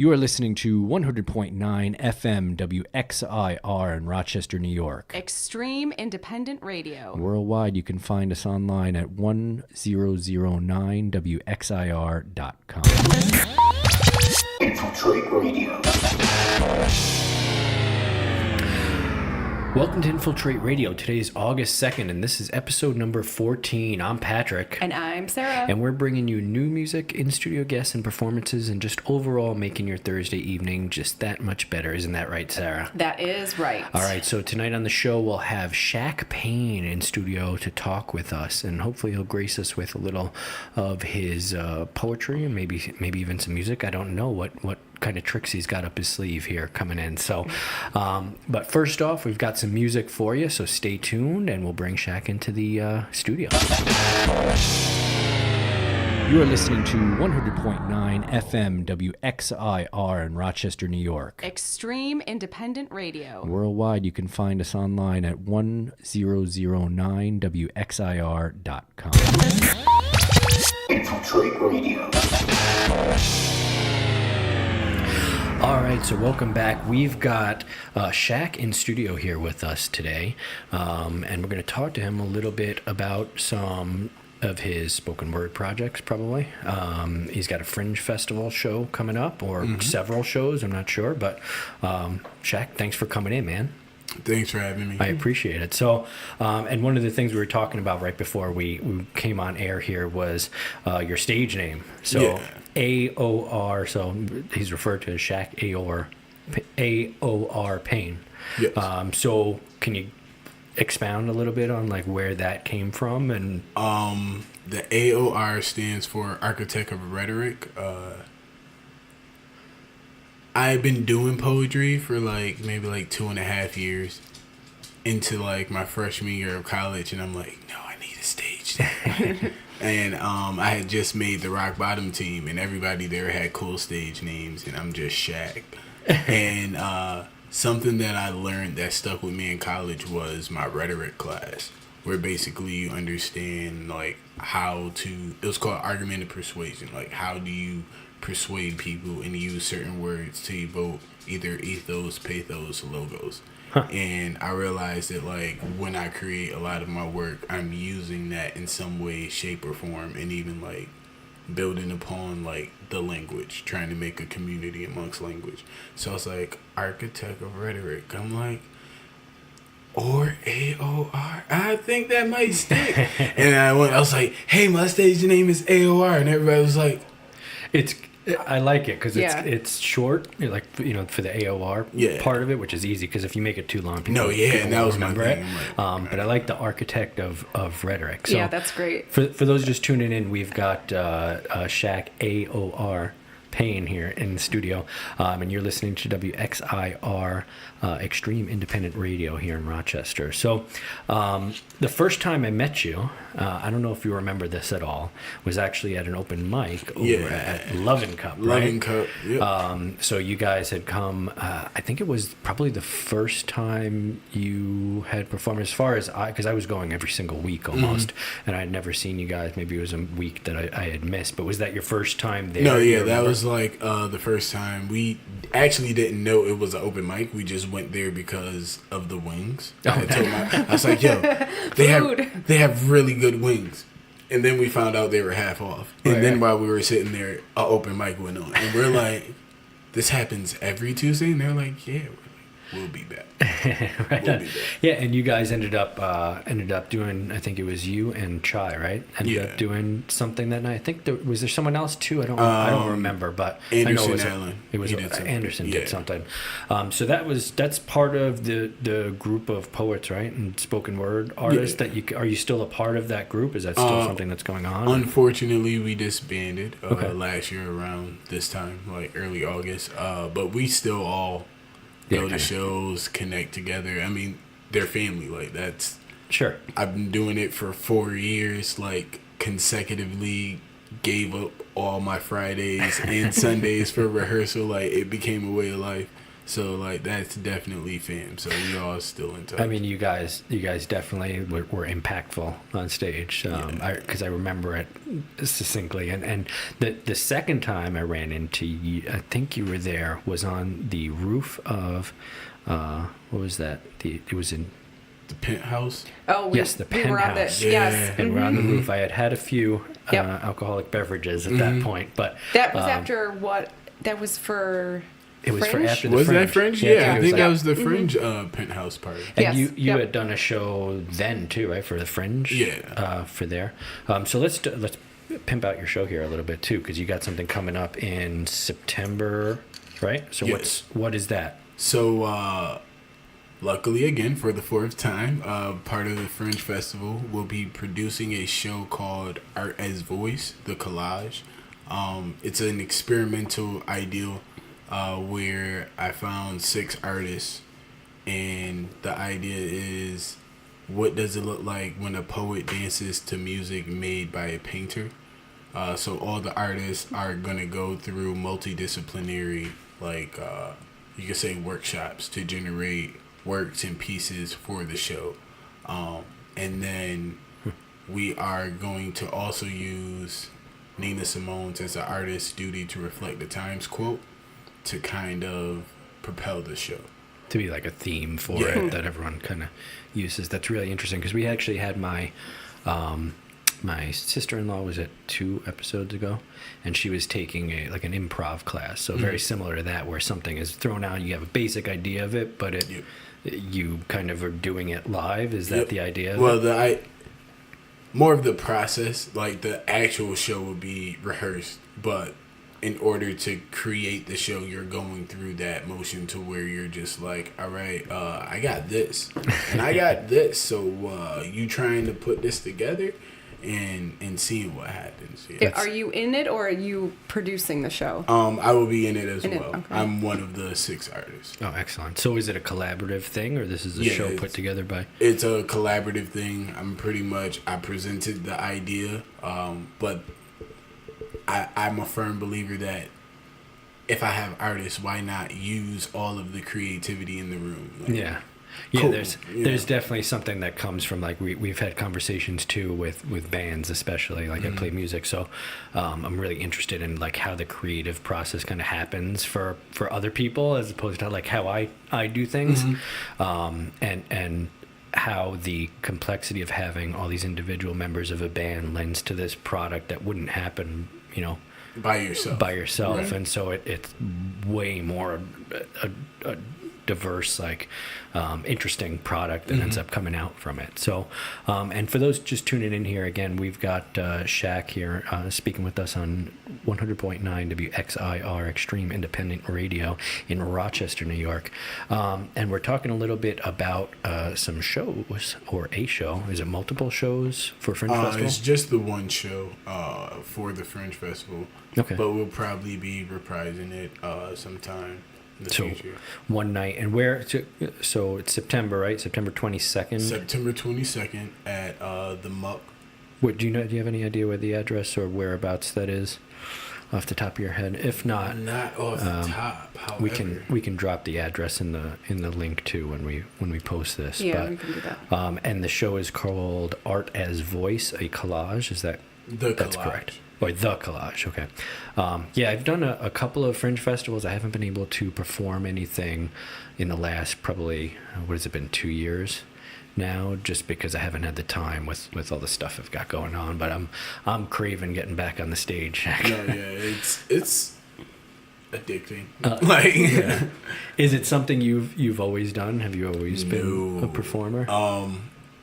You are listening to 100.9 FM WXIR in Rochester, New York. Extreme Independent Radio. Worldwide, you can find us online at 1009wxir.com. Infiltrate Radio. Welcome to Infiltrate Radio. Today is August 2nd, and this is episode number 14. I'm Patrick. And I'm Sarah. And we're bringing you new music, in-studio guests, and performances, and just overall making your Thursday evening just that much better. Isn't that right, Sarah? That is right. All right, so tonight on the show, we'll have Shaq Payne in studio to talk with us, and hopefully he'll grace us with a little of his poetry and maybe even some music. I don't know what kind of tricks he's got up his sleeve here coming in. So, but first off, we've got some music for you, so stay tuned, and we'll bring Shaq into the studio. You are listening to 100.9 FM WXIR in Rochester, New York. Extreme Independent Radio. Worldwide, you can find us online at 1009wxir.com. Infiltrate Radio. All right, so welcome back. We've got Shaq in studio here with us today, and we're going to talk to him a little bit about some of his spoken word projects, probably. He's got a Fringe festival show coming up, or several shows, I'm not sure, but Shaq, thanks for coming in, man. Thanks for having me. I appreciate it. So, and one of the things we were talking about right before we came on air here was your stage name. So, yeah. AOR, so he's referred to as Shaq AOR Payne. Yes. So can you expound a little bit on like where that came from? And the AOR stands for Architect of Rhetoric. I've been doing poetry for maybe 2.5 years into my freshman year of college, and I'm like, no, I need a stage name. And I had just made the Rock Bottom team, and everybody there had cool stage names, and I'm just Shaq. And something that I learned that stuck with me in college was my rhetoric class, where basically you understand how to. It was called argumentative persuasion. How do you persuade people and use certain words to evoke either ethos, pathos, logos. Huh. And I realized that when I create a lot of my work, I'm using that in some way, shape, or form, and even building upon the language, trying to make a community amongst language. So it's Architect of Rhetoric. I'm or AOR. I think that might stick. And I was like, hey, my stage name is AOR, and everybody was like, I like it because it's short, for the AOR part of it, which is easy because if you make it too long, people and that was remember my it. thing. But I like the Architect of Rhetoric. So yeah, that's great. For those just tuning in, we've got Shaq AOR Payne here in the studio, and you're listening to WXIR Extreme Independent Radio here in Rochester. So the first time I met you, I don't know if you remember this at all, was actually at an open mic over at Love and Cup, right? Love and Cup, yep. So you guys had come, I think it was probably the first time you had performed, as far as because I was going every single week almost, and I had never seen you guys. Maybe it was a week that I had missed, but was that your first time there? No, yeah, that was the first time. We actually didn't know it was an open mic. We just went there because of the wings. I was like, yo, they have really good wings. And then we found out they were half off. And then while we were sitting there, an open mic went on. And we're like, this happens every Tuesday? And they're like, yeah. We'll be back. Right on. Yeah, and you guys ended up doing, I think it was you and Chai, right? Ended up doing something that night. I think was there someone else too? I don't remember, but Anderson I know Allen. It was Anderson did something. So that's part of the group of poets, right? And spoken word artists that are you still a part of that group? Is that still something that's going on? Unfortunately, we disbanded last year around this time, early August. But we still all go to shows, connect together. I mean, they're family. That's... Sure. I've been doing it for 4 years, consecutively gave up all my Fridays and Sundays for rehearsal. It became a way of life. So like that's definitely fam. So we all still in touch. I mean, you guys definitely were impactful on stage. Because I remember it succinctly. And the second time I ran into you, I think you were there, was on the roof of, what was that? It was in. the Penthouse. Oh, Yes, the we were on the Penthouse. yes. And we're on the roof. I had a few Yep. alcoholic beverages at that point, but That was after what? That was for. it was Fringe? for after the Was Fringe. that Fringe? Yeah, Yeah, I it think was that like- was the Fringe Penthouse party. And Yes, you yep. had done a show then too, right, for the Fringe? Yeah. For there. So let's pimp out your show here a little bit too, because you got something coming up in September, right? So Yes. what is that? So, luckily again for the fourth time, part of the Fringe Festival will be producing a show called Art as Voice, the Collage. It's an experimental ideal where I found 6 artists, and the idea is, what does it look like when a poet dances to music made by a painter? So all the artists are gonna go through multidisciplinary, like you could say workshops to generate works and pieces for the show, and then we are going to also use Nina Simone's as an artist's duty to reflect the times quote to kind of propel the show. To be like a theme for Yeah. it that everyone kind of uses. That's really interesting, because we actually had my my sister-in-law was at 2 episodes ago, and she was taking an improv class, so very similar to that, where something is thrown out, you have a basic idea of it, but you kind of are doing it live. Is that Yep. the idea? Well, more of the process, like the actual show will be rehearsed, but in order to create the show, you're going through that motion to where you're just like, all right, I got this, and I got this, so you trying to put this together and seeing what happens. Yeah. Are you in it or are you producing the show? I will be in it as In it, well. okay. I'm one of the 6 artists. Oh, excellent. So is it a collaborative thing, or this is a Yeah, show put it's- together by... It's a collaborative thing. I presented the idea, but I'm a firm believer that if I have artists, why not use all of the creativity in the room? Like, Yeah, Cool. there's Yeah. definitely something that comes from, like, we've had conversations too with bands, especially, like I play music, so I'm really interested in like how the creative process kind of happens for other people, as opposed to like how I do things, and how the complexity of having all these individual members of a band lends to this product that wouldn't happen, by yourself. Right. And so it's way more a diverse, like interesting product that ends up coming out from it. So and for those just tuning in here, again, we've got Shaq here speaking with us on 100.9 WXIR Extreme Independent Radio in Rochester, New York, and we're talking a little bit about some shows, or a show. Is it multiple shows for Fringe Festival? It's just the one show for the Fringe Festival. Okay. But we'll probably be reprising it sometime in the So future. one night, and where? So it's September, right? September 22nd. September 22nd at the Muck. What do you know? Do you have any idea where the address or whereabouts that is, off the top of your head? If not, Not off the top. However, we can drop the address in the link too when we post this. Yeah, but, we can do that. and the show is called Art as Voice, a collage. Is that that's Collage. correct? Or the collage? Okay. Yeah, I've done a couple of Fringe festivals. I haven't been able to perform anything in the last probably, what has it been, 2 years now, just because I haven't had the time with all the stuff I've got going on. But I'm craving getting back on the stage. No, yeah, it's addicting. Like, Is it something you've always done? Have you always been a No. performer?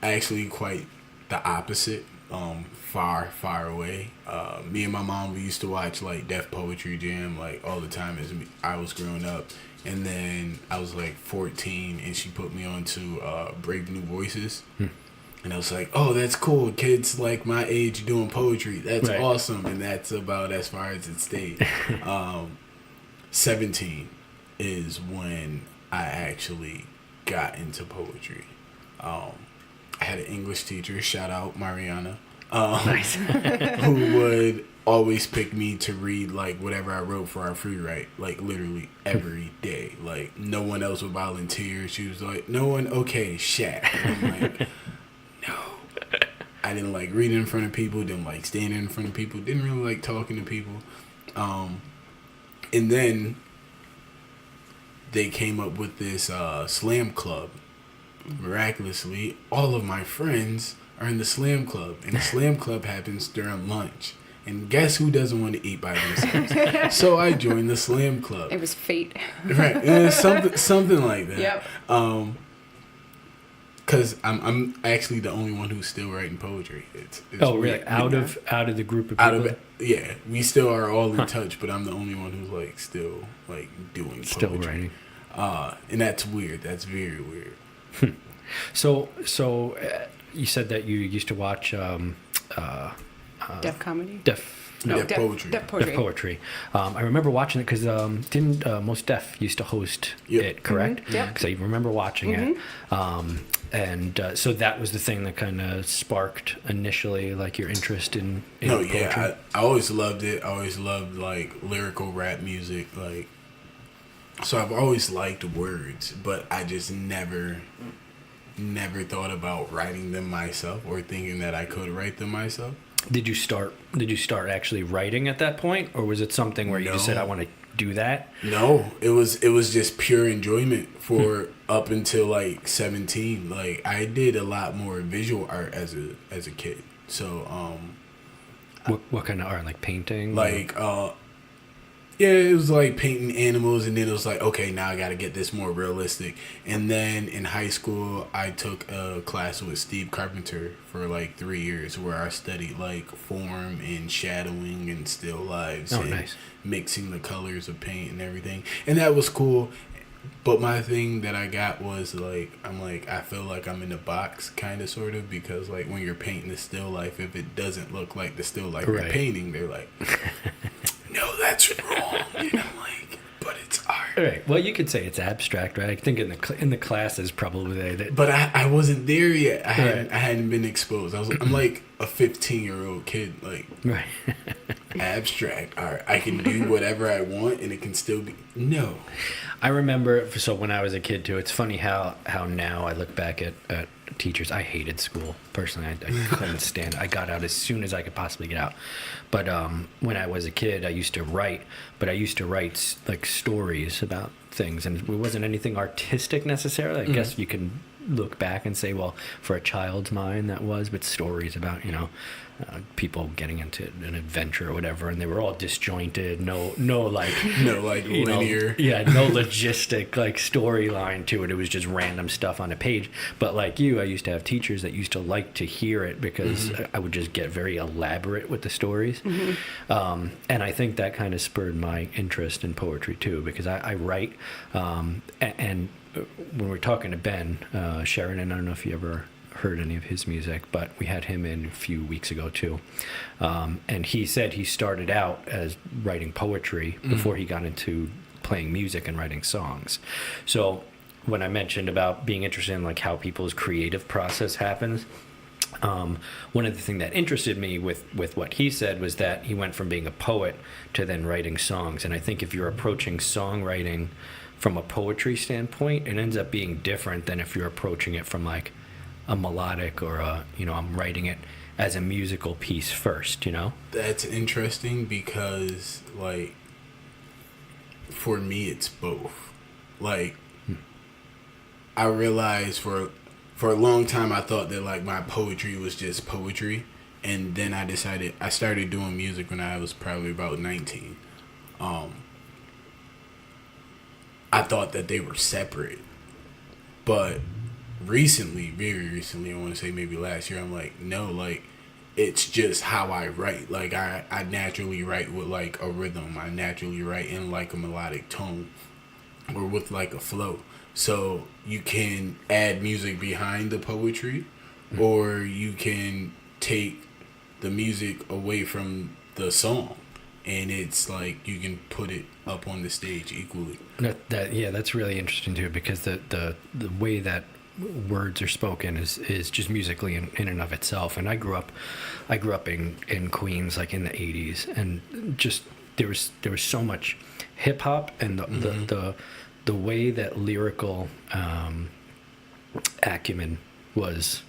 actually quite the opposite. Far away. Me and my mom, we used to watch like Def Poetry Jam like all the time as I was growing up, and then I was like 14 and she put me onto Brave New Voices, and I was like, oh, that's cool, kids like my age doing poetry, that's Right. awesome. And that's about as far as it stayed. 17 is when I actually got into poetry. I had an English teacher, shout out Mariana, Nice. who would always picked me to read like whatever I wrote for our free write, like literally every day. Like no one else would volunteer. She was like, no one, okay, Shaq. And I'm like, no. I didn't like reading in front of people, didn't like standing in front of people, didn't really like talking to people. And then they came up with this slam club. Miraculously, all of my friends are in the slam club, and the slam club happens during lunch. And guess who doesn't want to eat by themselves? So I joined the slam club. It was fate. Right, and something like that. Yep. Because I'm actually the only one who's still writing poetry. It's Oh, weird. really? Out of the group of people? Yeah, we still are all in touch, but I'm the only one who's like still like doing poetry. Still writing. And that's weird. That's very weird. So you said that you used to watch Deaf comedy? Deaf poetry. Deaf poetry. Deaf poetry. I remember watching it because didn't Most Def used to host Yep. it, correct? Mm-hmm. Yep. Because I remember watching it. And so that was the thing that kind of sparked initially like your interest in No, poetry. yeah, I always loved it. I always loved like lyrical rap music, like. So I've always liked words, but I just never thought about writing them myself or thinking that I could write them myself. Did you start actually writing at that point, or was it something where you just said, No. I want to do that? No, it was just pure enjoyment for up until like 17. Like I did a lot more visual art as a kid. So What kind of art? Like painting? like yeah, it was like painting animals, and then it was like, okay, now I got to get this more realistic. And then in high school, I took a class with Steve Carpenter for like 3 years, where I studied like form and shadowing and still lives, Oh, and nice. mixing the colors of paint and everything. And that was cool. But my thing that I got was like, I feel like I'm in a box, kind of, sort of, because like when you're painting a still life, if it doesn't look like the still life Right. you're painting, they're like, no, that's wrong. And I'm like, but it's art. All right. Well, you could say it's abstract, right? I think in the classes probably that. But I wasn't there yet. I Right. hadn't been exposed. I'm like a 15-year-old kid, like Right. abstract art. I can do whatever I want, and it can still be no. I remember, so when I was a kid too, it's funny how now I look back at teachers. I hated school, personally. I couldn't stand it. I got out as soon as I could possibly get out. But when I was a kid, I used to write, but I used to write like stories about things, and it wasn't anything artistic necessarily. I guess you can look back and say, well, for a child's mind that was, but stories about, people getting into an adventure or whatever, and they were all disjointed, no like No, like linear. no logistic like storyline to it. It was just random stuff on a page. But like you, I used to have teachers that used to like to hear it because I would just get very elaborate with the stories. And I think that kind of spurred my interest in poetry too, because I write, and when we're talking to Ben Sheridan, I don't know if you ever heard any of his music, but we had him in a few weeks ago too, and he said he started out as writing poetry before he got into playing music and writing songs. So when I mentioned about being interested in like how people's creative process happens, one of the things that interested me with what he said was that he went from being a poet to then writing songs. And I think if you're approaching songwriting from a poetry standpoint, it ends up being different than if you're approaching it from like a melodic or I'm writing it as a musical piece first, That's interesting because, like, for me, it's both. Like, I realized for a long time I thought that, like, my poetry was just poetry. And then I started doing music when I was probably about 19. I thought that they were separate. But recently, very recently, I want to say maybe last year, I'm like, no, like, it's just how I write. Like, I naturally write with, like, a rhythm. I naturally write in, like, a melodic tone or with, like, a flow. So you can add music behind the poetry, or you can take the music away from the song, and it's like you can put it up on the stage equally. That's really interesting too, because the way that words are spoken is just musically in and of itself. And I grew up in Queens, like in the 80s, and just there was so much hip hop, and the way that lyrical acumen was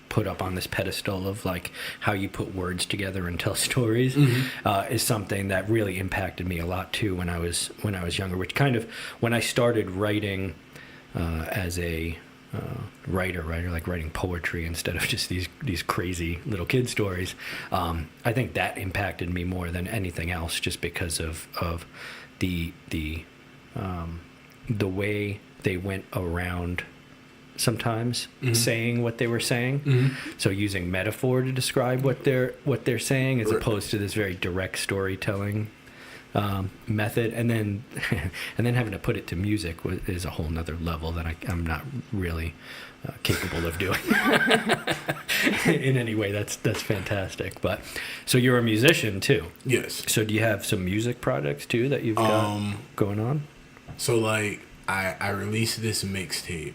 put up on this pedestal of like how you put words together and tell stories is something that really impacted me a lot too when I was younger, which kind of when I started writing as a writer, like writing poetry instead of just these crazy little kid stories. I think that impacted me more than anything else, just because of the way they went around sometimes saying what they were saying. So using metaphor to describe what they're saying, as opposed to this very direct storytelling method, and then having to put it to music is a whole nother level that I'm not really capable of doing in any way. That's fantastic. But so you're a musician too? Yes. So do you have some music projects too that you've got going on? So like I released this mixtape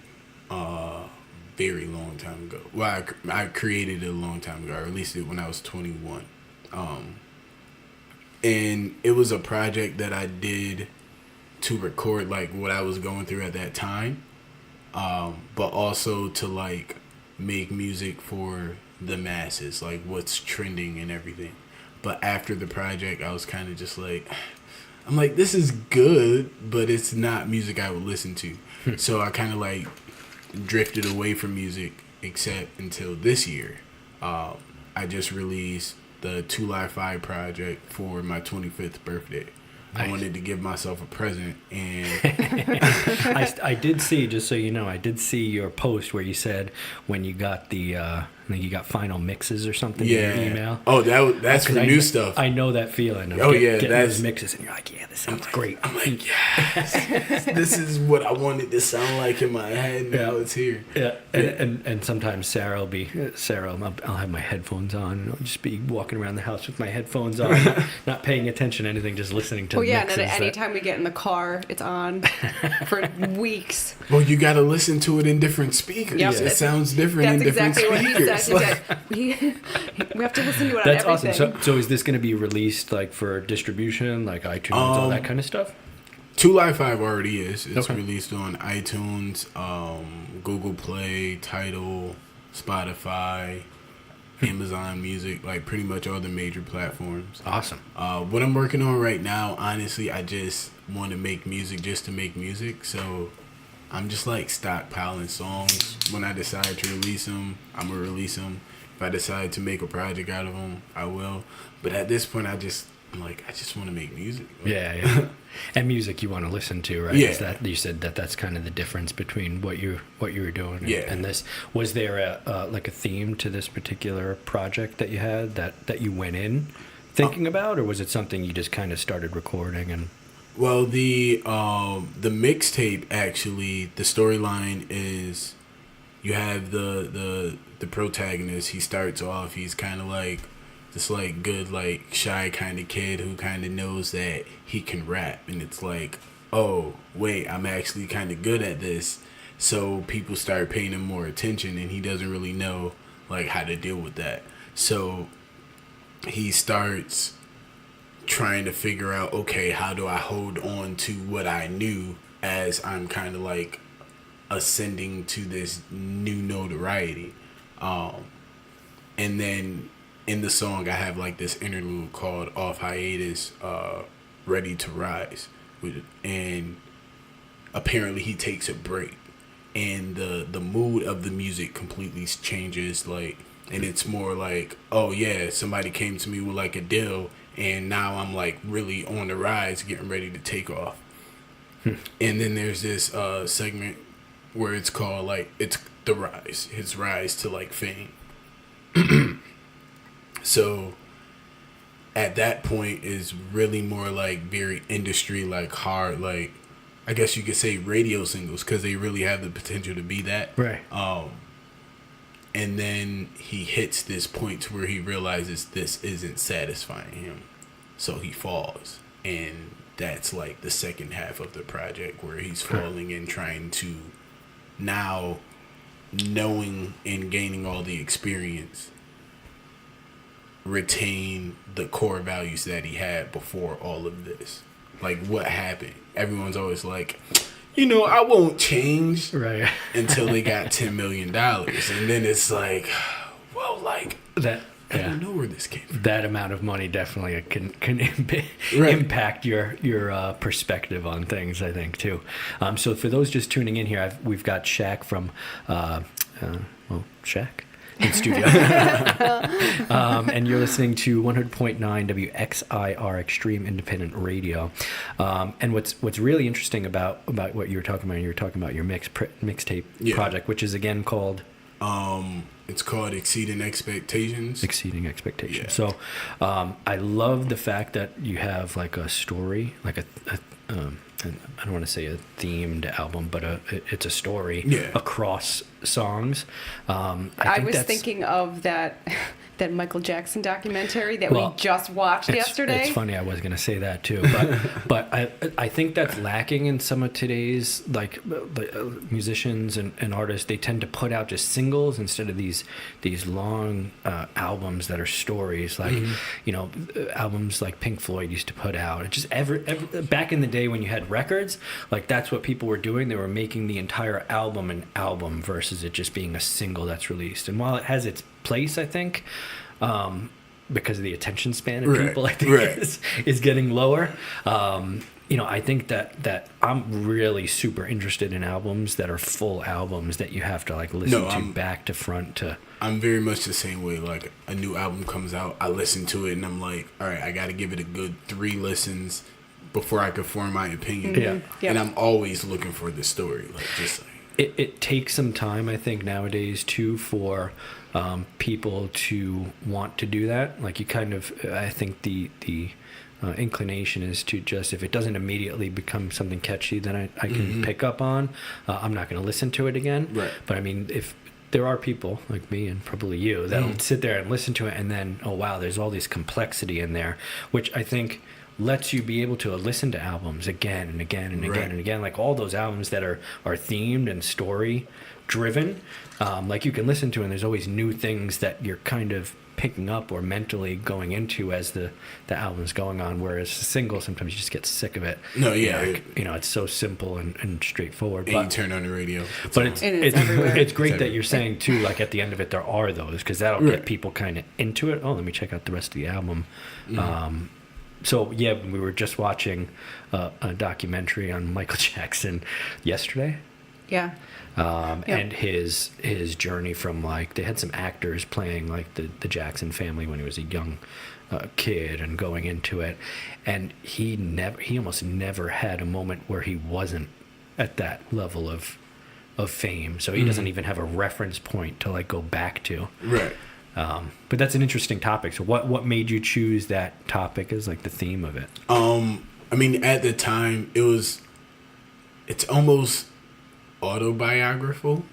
very long time ago. Well, I created it a long time ago. I released it when I was 21. And it was a project that I did to record like what I was going through at that time, but also to like make music for the masses, like what's trending and everything. But after the project, I was kind of just like, I'm like, this is good, but it's not music I would listen to. So I kind of like drifted away from music, except until this year. I just released the 2 Live 5 project for my 25th birthday. Nice. I wanted to give myself a present, and I did see, just so you know, I did see your post where you said when you got the I think you got final mixes or something in your email. Oh, that's for new stuff. I know that feeling of getting those mixes, and you're like, yeah, this sounds great. I'm like, yes, this is what I wanted to sound like in my head. Now it's here. Yeah, and sometimes Sarah, I'll have my headphones on, and I'll just be walking around the house with my headphones on, not paying attention to anything, just listening to. And then anytime we get in the car, it's on for weeks. Well, you got to listen to it in different speakers. Yep. It sounds different in different speakers. What he said. We have to listen to it That's on everything. Awesome. So is this going to be released like for distribution, like iTunes, all that kind of stuff? 2 Live 5 already is. It's released on iTunes, Google Play, Tidal, Spotify, Amazon Music, like pretty much all the major platforms. Awesome. What I'm working on right now, honestly, I just want to make music just to make music. So I'm just like stockpiling songs. When I decide to release them, I'm going to release them. If I decide to make a project out of them, I will. But at this point, I just want to make music. Yeah. And music you want to listen to, right? Yeah. Is that, you said that's kind of the difference between what you were doing and this. Was there a theme to this particular project that you had that you went in thinking about, or was it something you just kind of started recording and? Well, the mixtape, actually, the storyline is you have the protagonist. He starts off, he's kind of like this like good like shy kind of kid who kind of knows that he can rap, and it's like, oh wait, I'm actually kind of good at this. So people start paying him more attention, and he doesn't really know like how to deal with that. So he starts trying to figure out, okay, how do I hold on to what I knew as I'm kind of like ascending to this new notoriety. And then in the song I have like this interlude called Off Hiatus, Ready to Rise, and apparently he takes a break, and the mood of the music completely changes, like, and it's more like, oh yeah, somebody came to me with like a deal, and now I'm like really on the rise, getting ready to take off. And then there's this segment where it's called like, it's the rise, his rise to like fame. So at that point is really more like very industry, like hard, like I guess you could say radio singles, because they really have the potential to be that. Right. And then he hits this point to where he realizes this isn't satisfying him. So he falls. And that's like the second half of the project, where he's falling and trying to now knowing and gaining all the experience, retain the core values that he had before all of this? Like, what happened? Everyone's always like, I won't change, Right. until they got $10 million. And then it's like, well, like, That I don't know where this came from. that amount of money definitely can Right. impact your perspective on things, I think, too. So for those just tuning in here, we've got Shaq from Shaq in studio, and you're listening to 100.9 WXIR Extreme Independent Radio. And what's really interesting about what you were talking about your mixtape project, which is again called It's called Exceeding Expectations. Exceeding Expectations. Yeah. So I love the fact that you have like a story, like I don't want to say a themed album, but it's a story across songs. I was thinking of that Michael Jackson documentary that we just watched yesterday. It's funny, I was going to say that too, but I think that's lacking in some of today's musicians and artists. They tend to put out just singles instead of these long albums that are stories, like albums like Pink Floyd used to put out. It just back in the day when you had records, like that's what people were doing. They were making the entire album an album versus it just being a single that's released. And while it has its place, I think, because of the attention span of people, I think is getting lower. I think that I'm really super interested in albums that are full albums that you have to like listen to back to front to. I'm very much the same way. Like a new album comes out, I listen to it and I'm like, all right, I got to give it a good 3 listens before I can form my opinion. Yeah. And I'm always looking for the story. Like just like it takes some time, I think, nowadays too for people to want to do that. Like you kind of, I think the inclination is to just, if it doesn't immediately become something catchy that I can pick up on, I'm not going to listen to it again. Right. But I mean, if there are people like me and probably you that'll sit there and listen to it and then, oh wow, there's all this complexity in there, which I think lets you be able to listen to albums again and again and again and again, like all those albums that are themed and story driven, like you can listen to, and there's always new things that you're kind of picking up or mentally going into as the album's going on, whereas a single, sometimes you just get sick of it. It's so simple and straightforward, and you turn on the radio, but it's everywhere. It's great that you're saying too, like at the end of it there are those, because that'll get people kind of into it. Oh, let me check out the rest of the album. So yeah, we were just watching a documentary on Michael Jackson yesterday. Yeah. And his journey from, like, they had some actors playing like the Jackson family when he was a young kid and going into it, and he almost never had a moment where he wasn't at that level of fame. So he doesn't even have a reference point to like go back to. Right. But that's an interesting topic. So what made you choose that topic as like the theme of it? I mean, at the time it's almost autobiographical.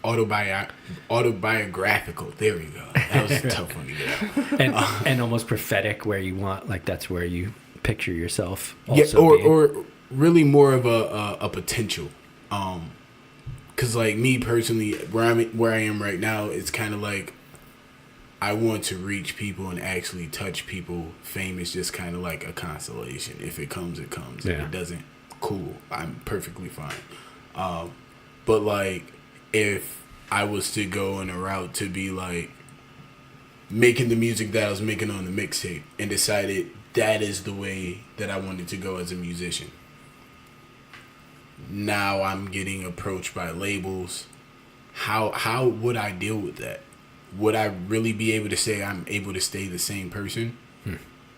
Autobiographical. There we go. That was a tough one to get out. And almost prophetic, where you want, like, that's where you picture yourself. Or really more of a potential. Because like me personally, where I am right now, it's kind of like I want to reach people and actually touch people. Fame is just kind of like a consolation. If it comes, it comes. If it doesn't, cool. I'm perfectly fine. But like, if I was to go in a route to be like making the music that I was making on the mixtape and decided that is the way that I wanted to go as a musician. Now I'm getting approached by labels. How would I deal with that? Would I really be able to say I'm able to stay the same person?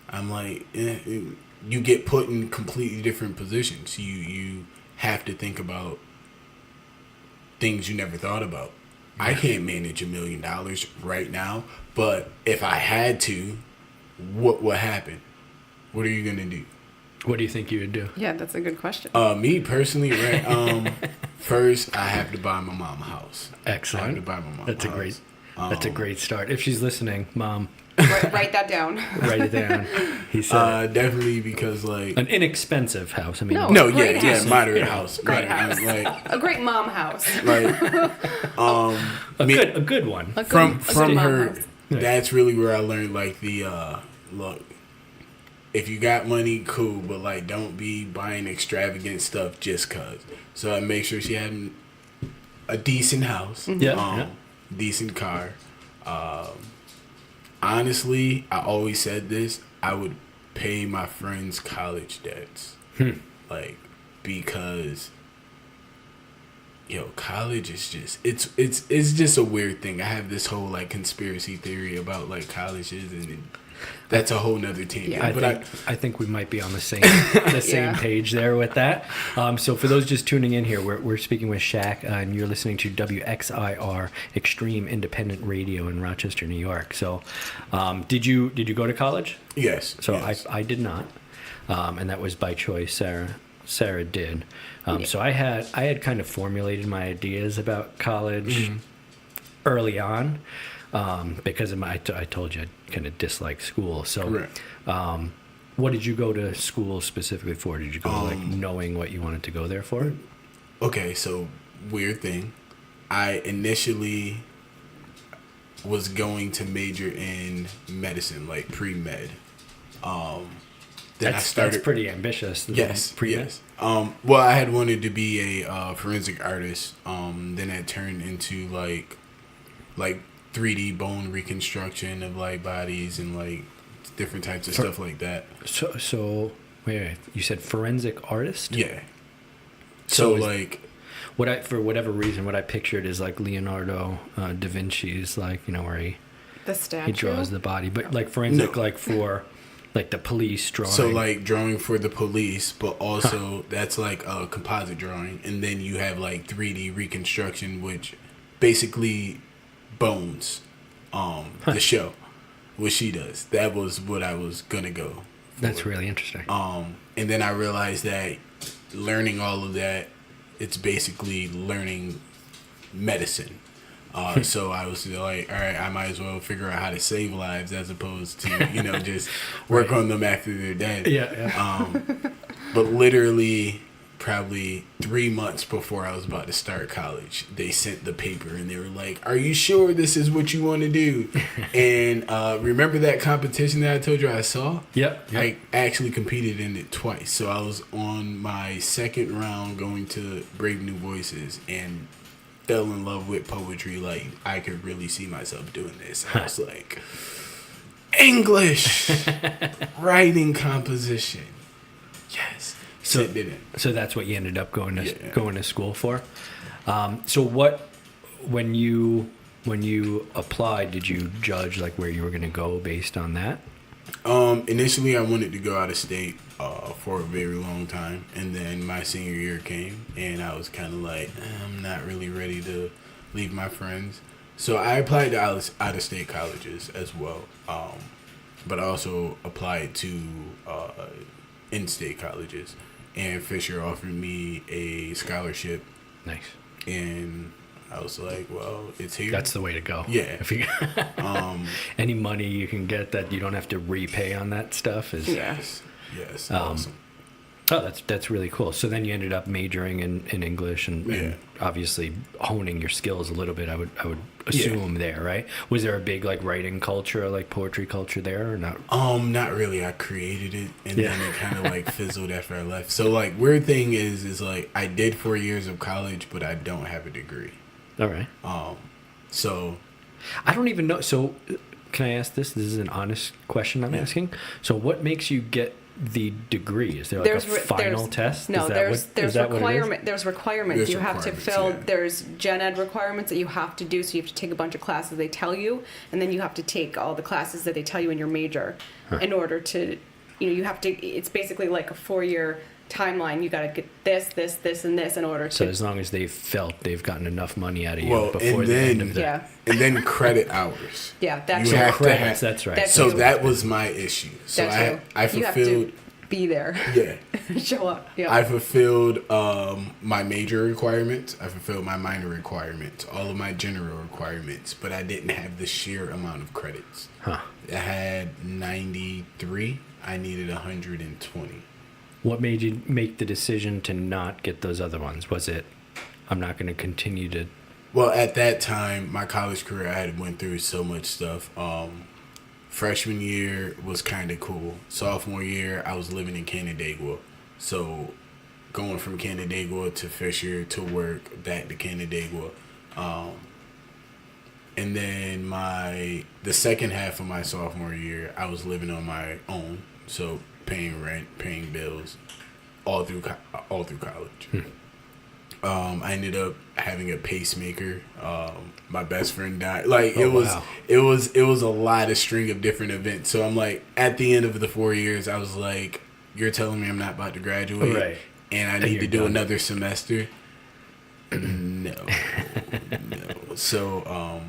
I'm like, you get put in completely different positions. You have to think about things you never thought about. I can't manage $1 million right now, but if I had to, what would happen? What are you gonna do? What do you think you would do? Yeah, that's a good question. Me personally, right? First, I have to buy my mom a house. Excellent. I have to buy my mom That's a house. That's a great start. If she's listening, Mom, Write that down. Write it down. He said definitely because like an inexpensive house. I mean, No. yeah, Great house. moderate house. Great Right. house. Like A great mom house. a good one. from mom her, house. that's really where I learned like the look. If you got money, cool, but like don't be buying extravagant stuff just cause. So I make sure she had a decent house, Yeah. decent car. Honestly, I always said this. I would pay my friends' college debts, like because. Yo, college is just it's just a weird thing. I have this whole like conspiracy theory about like colleges, and that's a whole nother tangent. Yeah, I think we might be on the same same page there with that. So for those just tuning in here, we're speaking with Shaq, and you're listening to WXIR Extreme Independent Radio in Rochester, New York. So, did you go to college? Yes. So yes. I did not, and that was by choice. Sarah did. So I had kind of formulated my ideas about college early on, because of I told you I kind of dislike school. So, what did you go to school specifically for? Did you go like knowing what you wanted to go there for? Okay, so weird thing. I initially was going to major in medicine, like pre-med. That's pretty ambitious. Yes, pre-med? yes. Well, I had wanted to be a forensic artist. Then it turned into like 3D bone reconstruction of like bodies and like different types of stuff like that. So wait, you said forensic artist? Yeah. So like, for whatever reason, what I pictured is like Leonardo da Vinci's, like, where he draws the body, but like forensic, like for. Like the police drawing. So like drawing for the police, but also that's like a composite drawing, and then you have like 3D reconstruction, which basically bones. The show, what she does. That was what I was gonna go for. That's really interesting. And then I realized that learning all of that, it's basically learning medicine. So I was like, all right, I might as well figure out how to save lives as opposed to, just work on them after they're dead. Yeah. But literally, probably 3 months before I was about to start college, they sent the paper and they were like, are you sure this is what you want to do? And remember that competition that I told you I saw? Yep. I actually competed in it twice. So I was on my second round going to Brave New Voices and fell in love with poetry. Like, I could really see myself doing this. I was like, English, writing, composition. Yes. So that's what you ended up going to school for. So when you applied, did you judge like where you were going to go based on that? Initially I wanted to go out of state for a very long time, and then my senior year came and I was kind of like, I'm not really ready to leave my friends, so I applied to out of state colleges as well, but I also applied to in-state colleges, and Fisher offered me a scholarship. Nice. And I was like, well, it's here. That's the way to go. Yeah. If you any money you can get that you don't have to repay on that stuff is yes, awesome. Oh, that's really cool. So then you ended up majoring in English and obviously honing your skills a little bit. I would assume there, right? Was there a big like writing culture, like poetry culture there, or not? Not really. I created it, and then it kind of like fizzled after I left. So like, weird thing is like I did 4 years of college, but I don't have a degree. All right. So I don't even know. So can I ask this? This is an honest question I'm asking. So what makes you get the degree? Is there like a final test? No, there's requirements. There's you have to fill. yeah. There's gen ed requirements that you have to do. So you have to take a bunch of classes they tell you, and then you have to take all the classes that they tell you in your major in order to, you have to. It's basically like a 4-year timeline. You got to get this, and this in order to. So as long as they've felt they've gotten enough money out of you before the end of that. And then credit hours. Yeah, that's you have credits. to that's right. So that was my issue. So I fulfilled be there. Yeah. Show up. Yeah. I fulfilled my major requirements. I fulfilled my minor requirements, all of my general requirements, but I didn't have the sheer amount of credits. Huh. I had 93. I needed 120. What made you make the decision to not get those other ones? Was it, I'm not going to continue to... Well, at that time, my college career, I had went through so much stuff. Freshman year was kind of cool. Sophomore year, I was living in Canandaigua. So going from Canandaigua to Fisher to work, back to Canandaigua. And then the second half of my sophomore year, I was living on my own. So paying rent, paying bills, all through college. I ended up having a pacemaker. My best friend died. Like it was a lot of string of different events. So I'm like, at the end of the 4 years, I was like, you're telling me I'm not about to graduate, Right. and I need to do another semester. No. So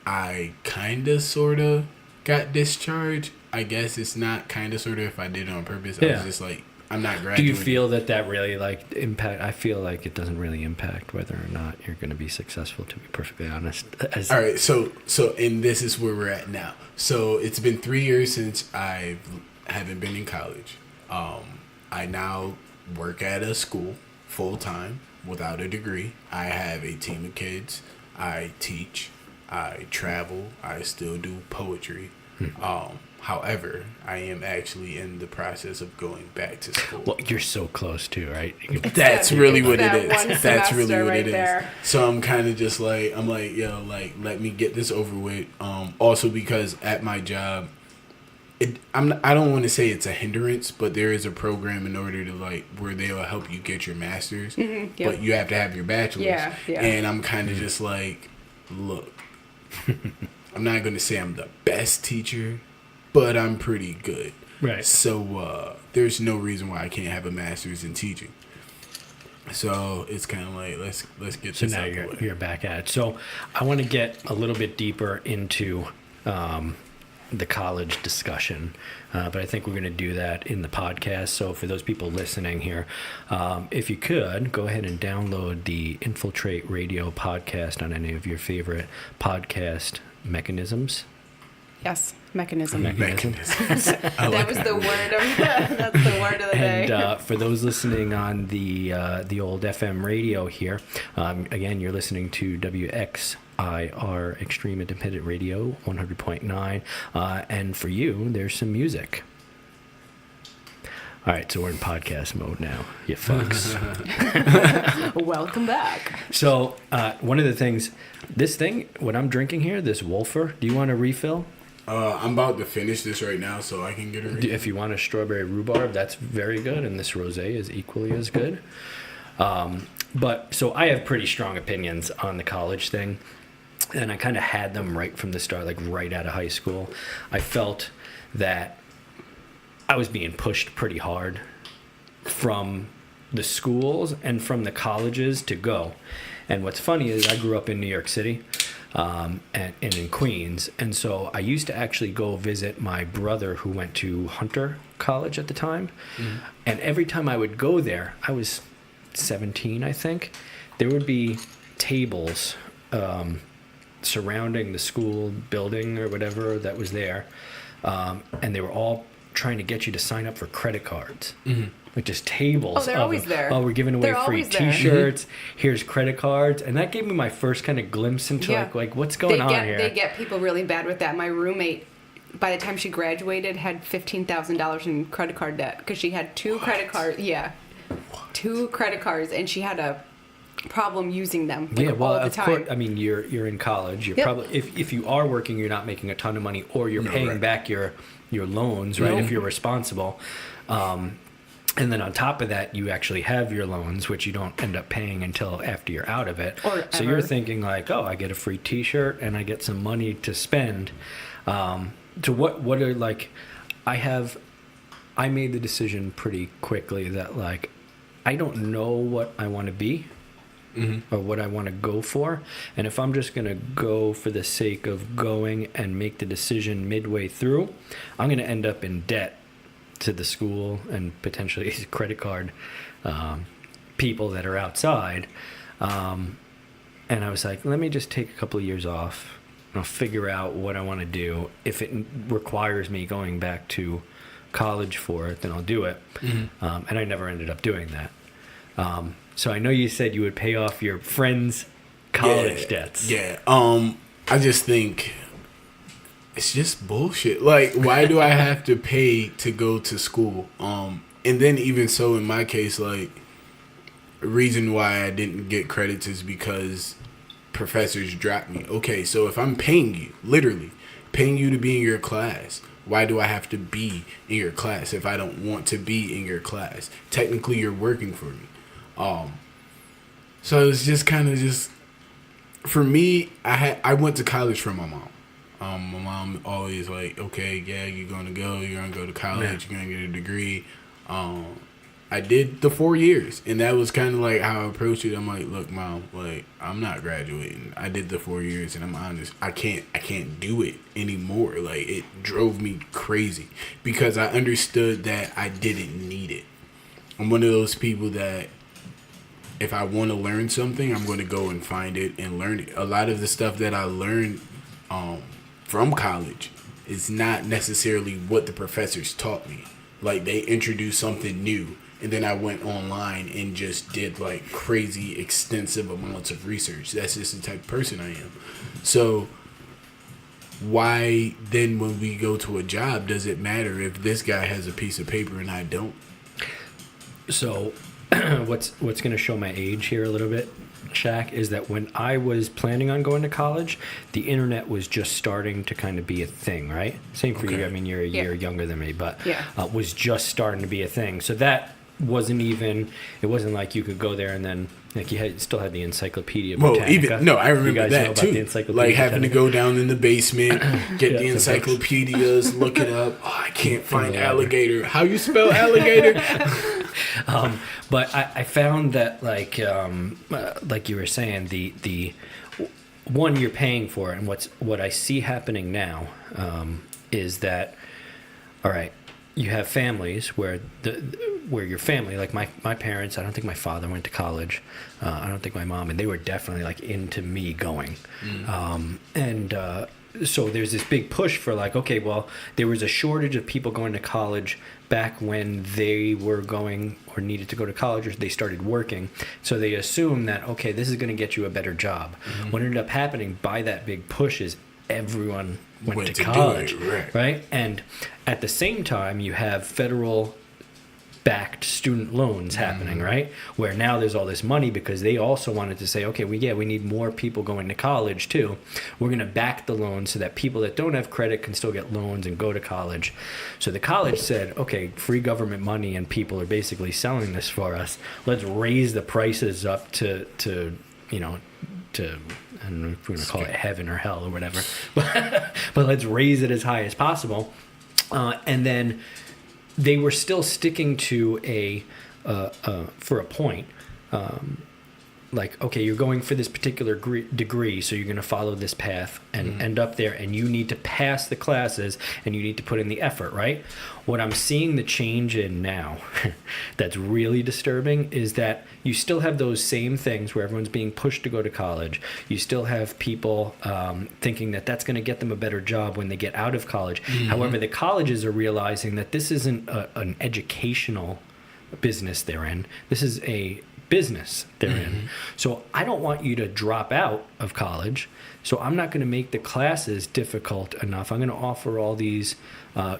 I kind of sort of got discharged. I guess it's not kind of sort of if I did it on purpose. I was just like, I'm not graduating. Do you feel that really like impact? I feel like it doesn't really impact whether or not you're going to be successful, to be perfectly honest. All right, so and this is where we're at now. So it's been 3 years since I haven't been in college. I now work at a school full time without a degree. I have a team of kids. I teach. I travel. I still do poetry. However, I am actually in the process of going back to school. Well, you're so close too, right? That's really what it that is. That's really what it is. there. So I'm kind of just like, yo, like, let me get this over with. Also because at my job, I don't want to say it's a hindrance, but there is a program in order to like where they'll help you get your master's, but you have to have your bachelor's. Yeah. And I'm kind of just like, look, I'm not going to say I'm the best teacher, but I'm pretty good. Right. So there's no reason why I can't have a master's in teaching. So it's kind of like let's get So this now out the way. you're back at it. So I want to get a little bit deeper into the college discussion, but I think we're going to do that in the podcast. So for those people listening here, if you could go ahead and download the Infiltrate Radio podcast on any of your favorite podcast mechanisms. Yes. Mechanism. Mechanisms. That was the word of that's the word of the day. And for those listening on the old FM radio here, again, you're listening to WXIR Extreme Independent Radio 100.9, and for you, there's some music. All right, so we're in podcast mode now, you fucks. Welcome back. So one of the things, what I'm drinking here, this Wolfer, do you want a refill? I'm about to finish this right now, so I can get a refill. If you want a strawberry rhubarb, that's very good, and this rosé is equally as good. But so I have pretty strong opinions on the college thing, and I kind of had them right from the start, like right out of high school. I felt that I was being pushed pretty hard from the schools and from the colleges to go. And what's funny is I grew up in New York City. And in Queens, and so I used to actually go visit my brother who went to Hunter College at the time, and every time I would go there, I was 17, I think, there would be tables surrounding the school building or whatever that was there, and they were all trying to get you to sign up for credit cards. Like just tables. Oh, they're always there. Oh, we're giving away They're free always there. T-shirts. Here's credit cards, and that gave me my first kind of glimpse into like what's going on here. They get people really bad with that. My roommate, by the time she graduated, had $15,000 in credit card debt because she had two credit cards. Yeah, two credit cards, and she had a problem using them. Like, all the of time. course. I mean, you're in college. You're probably if you are working, you're not making a ton of money, or you're paying back your loans, right? If you're responsible. And then on top of that, you actually have your loans, which you don't end up paying until after you're out of it. So you're thinking like, oh, I get a free T-shirt and I get some money to spend. So what are like, I made the decision pretty quickly that like, I don't know what I want to be or what I want to go for. And if I'm just going to go for the sake of going and make the decision midway through, I'm going to end up in debt to the school and potentially credit card people that are outside. And I was like, let me just take a couple of years off. I'll figure out what I want to do. If it requires me going back to college for it, then I'll do it. And I never ended up doing that. So I know you said you would pay off your friends' college debts. Yeah. I just think it's just bullshit. Like, why do I have to pay to go to school? And then even so, in my case, like, the reason why I didn't get credits is because professors dropped me. Okay, so if I'm paying you, literally paying you to be in your class, why do I have to be in your class if I don't want to be in your class? Technically, you're working for me. So it's just kind of just, for me, I went to college for my mom. My mom always like, okay, yeah, you're going to go to college, you're going to get a degree. I did the 4 years, and that was kind of like how I approached it. I'm like, look, Mom, like, I'm not graduating. I did the 4 years, and I'm honest, I can't do it anymore. Like, it drove me crazy because I understood that I didn't need it. I'm one of those people that if I want to learn something, I'm going to go and find it and learn it. A lot of the stuff that I learned from college is not necessarily what the professors taught me. Like, they introduced something new, and then I went online and just did, like, crazy, extensive amounts of research. That's just the type of person I am. So why then when we go to a job does it matter if this guy has a piece of paper and I don't? So what's going to show my age here a little bit, Shaq, is that when I was planning on going to college, the internet was just starting to kind of be a thing, right? Same for you. I mean, you're a year younger than me, but was just starting to be a thing. So that wasn't even, it wasn't like you could go there and then, like, you still had the Encyclopedia Britannica. I remember that too. Like having to go down in the basement, get the encyclopedias, look it up. Oh, I can't find alligator. How you spell alligator? But I found that, like you were saying, the one, you're paying for it, and what I see happening now is that, all right, you have families where your family, like my parents, I don't think my father went to college. I don't think my mom, and they were definitely like into me going. So there's this big push for like, okay, well, there was a shortage of people going to college back when they were going or needed to go to college or they started working. So they assume that, okay, this is going to get you a better job. What ended up happening by that big push is everyone went to college, right? And at the same time, you have federal backed student loans happening, right? Where now there's all this money because they also wanted to say, okay, we need more people going to college too. We're going to back the loans so that people that don't have credit can still get loans and go to college. So the college said, okay, free government money and people are basically selling this for us. Let's raise the prices up to I don't know if we're going to call it heaven or hell or whatever, but let's raise it as high as possible. And then they were still sticking to for a point, like, okay, you're going for this particular degree, so you're going to follow this path and end up there, and you need to pass the classes, and you need to put in the effort, right? What I'm seeing the change in now that's really disturbing is that you still have those same things where everyone's being pushed to go to college. You still have people thinking that that's going to get them a better job when they get out of college. However, the colleges are realizing that this isn't an educational business they're in. This is a business they're in. So I don't want you to drop out of college. So I'm not going to make the classes difficult enough. I'm going to offer all these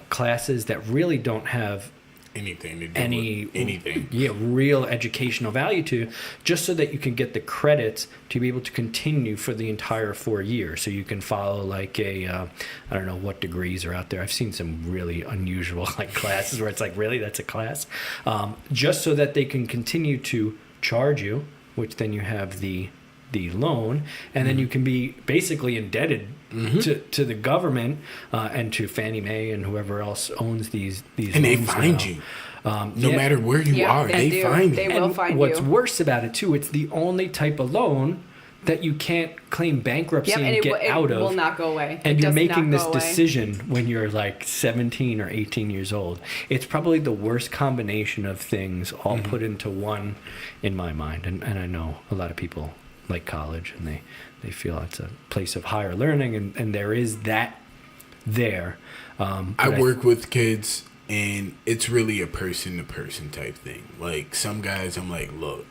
classes that really don't have anything to do with anything. Yeah, real educational value to, just so that you can get the credits to be able to continue for the entire 4 years. So you can follow like I don't know what degrees are out there. I've seen some really unusual like classes where it's like, really, that's a class? Just so that they can continue to charge you, which then you have the loan, and then you can be basically indebted to the government and to Fannie Mae and whoever else owns these and they find you no matter where you are. They find you. They will find you. What's worse about it too, it's the only type of loan that you can't claim bankruptcy Yep, and and it get it out of. will not go away. And It you're does making not this go away. decision when you're like 17 or 18 years old. It's probably the worst combination of things all put into one in my mind. And I know a lot of people like college, and they feel it's a place of higher learning, and there is that there. I work with kids, and it's really a person-to-person type thing. Like, some guys, I'm like, look,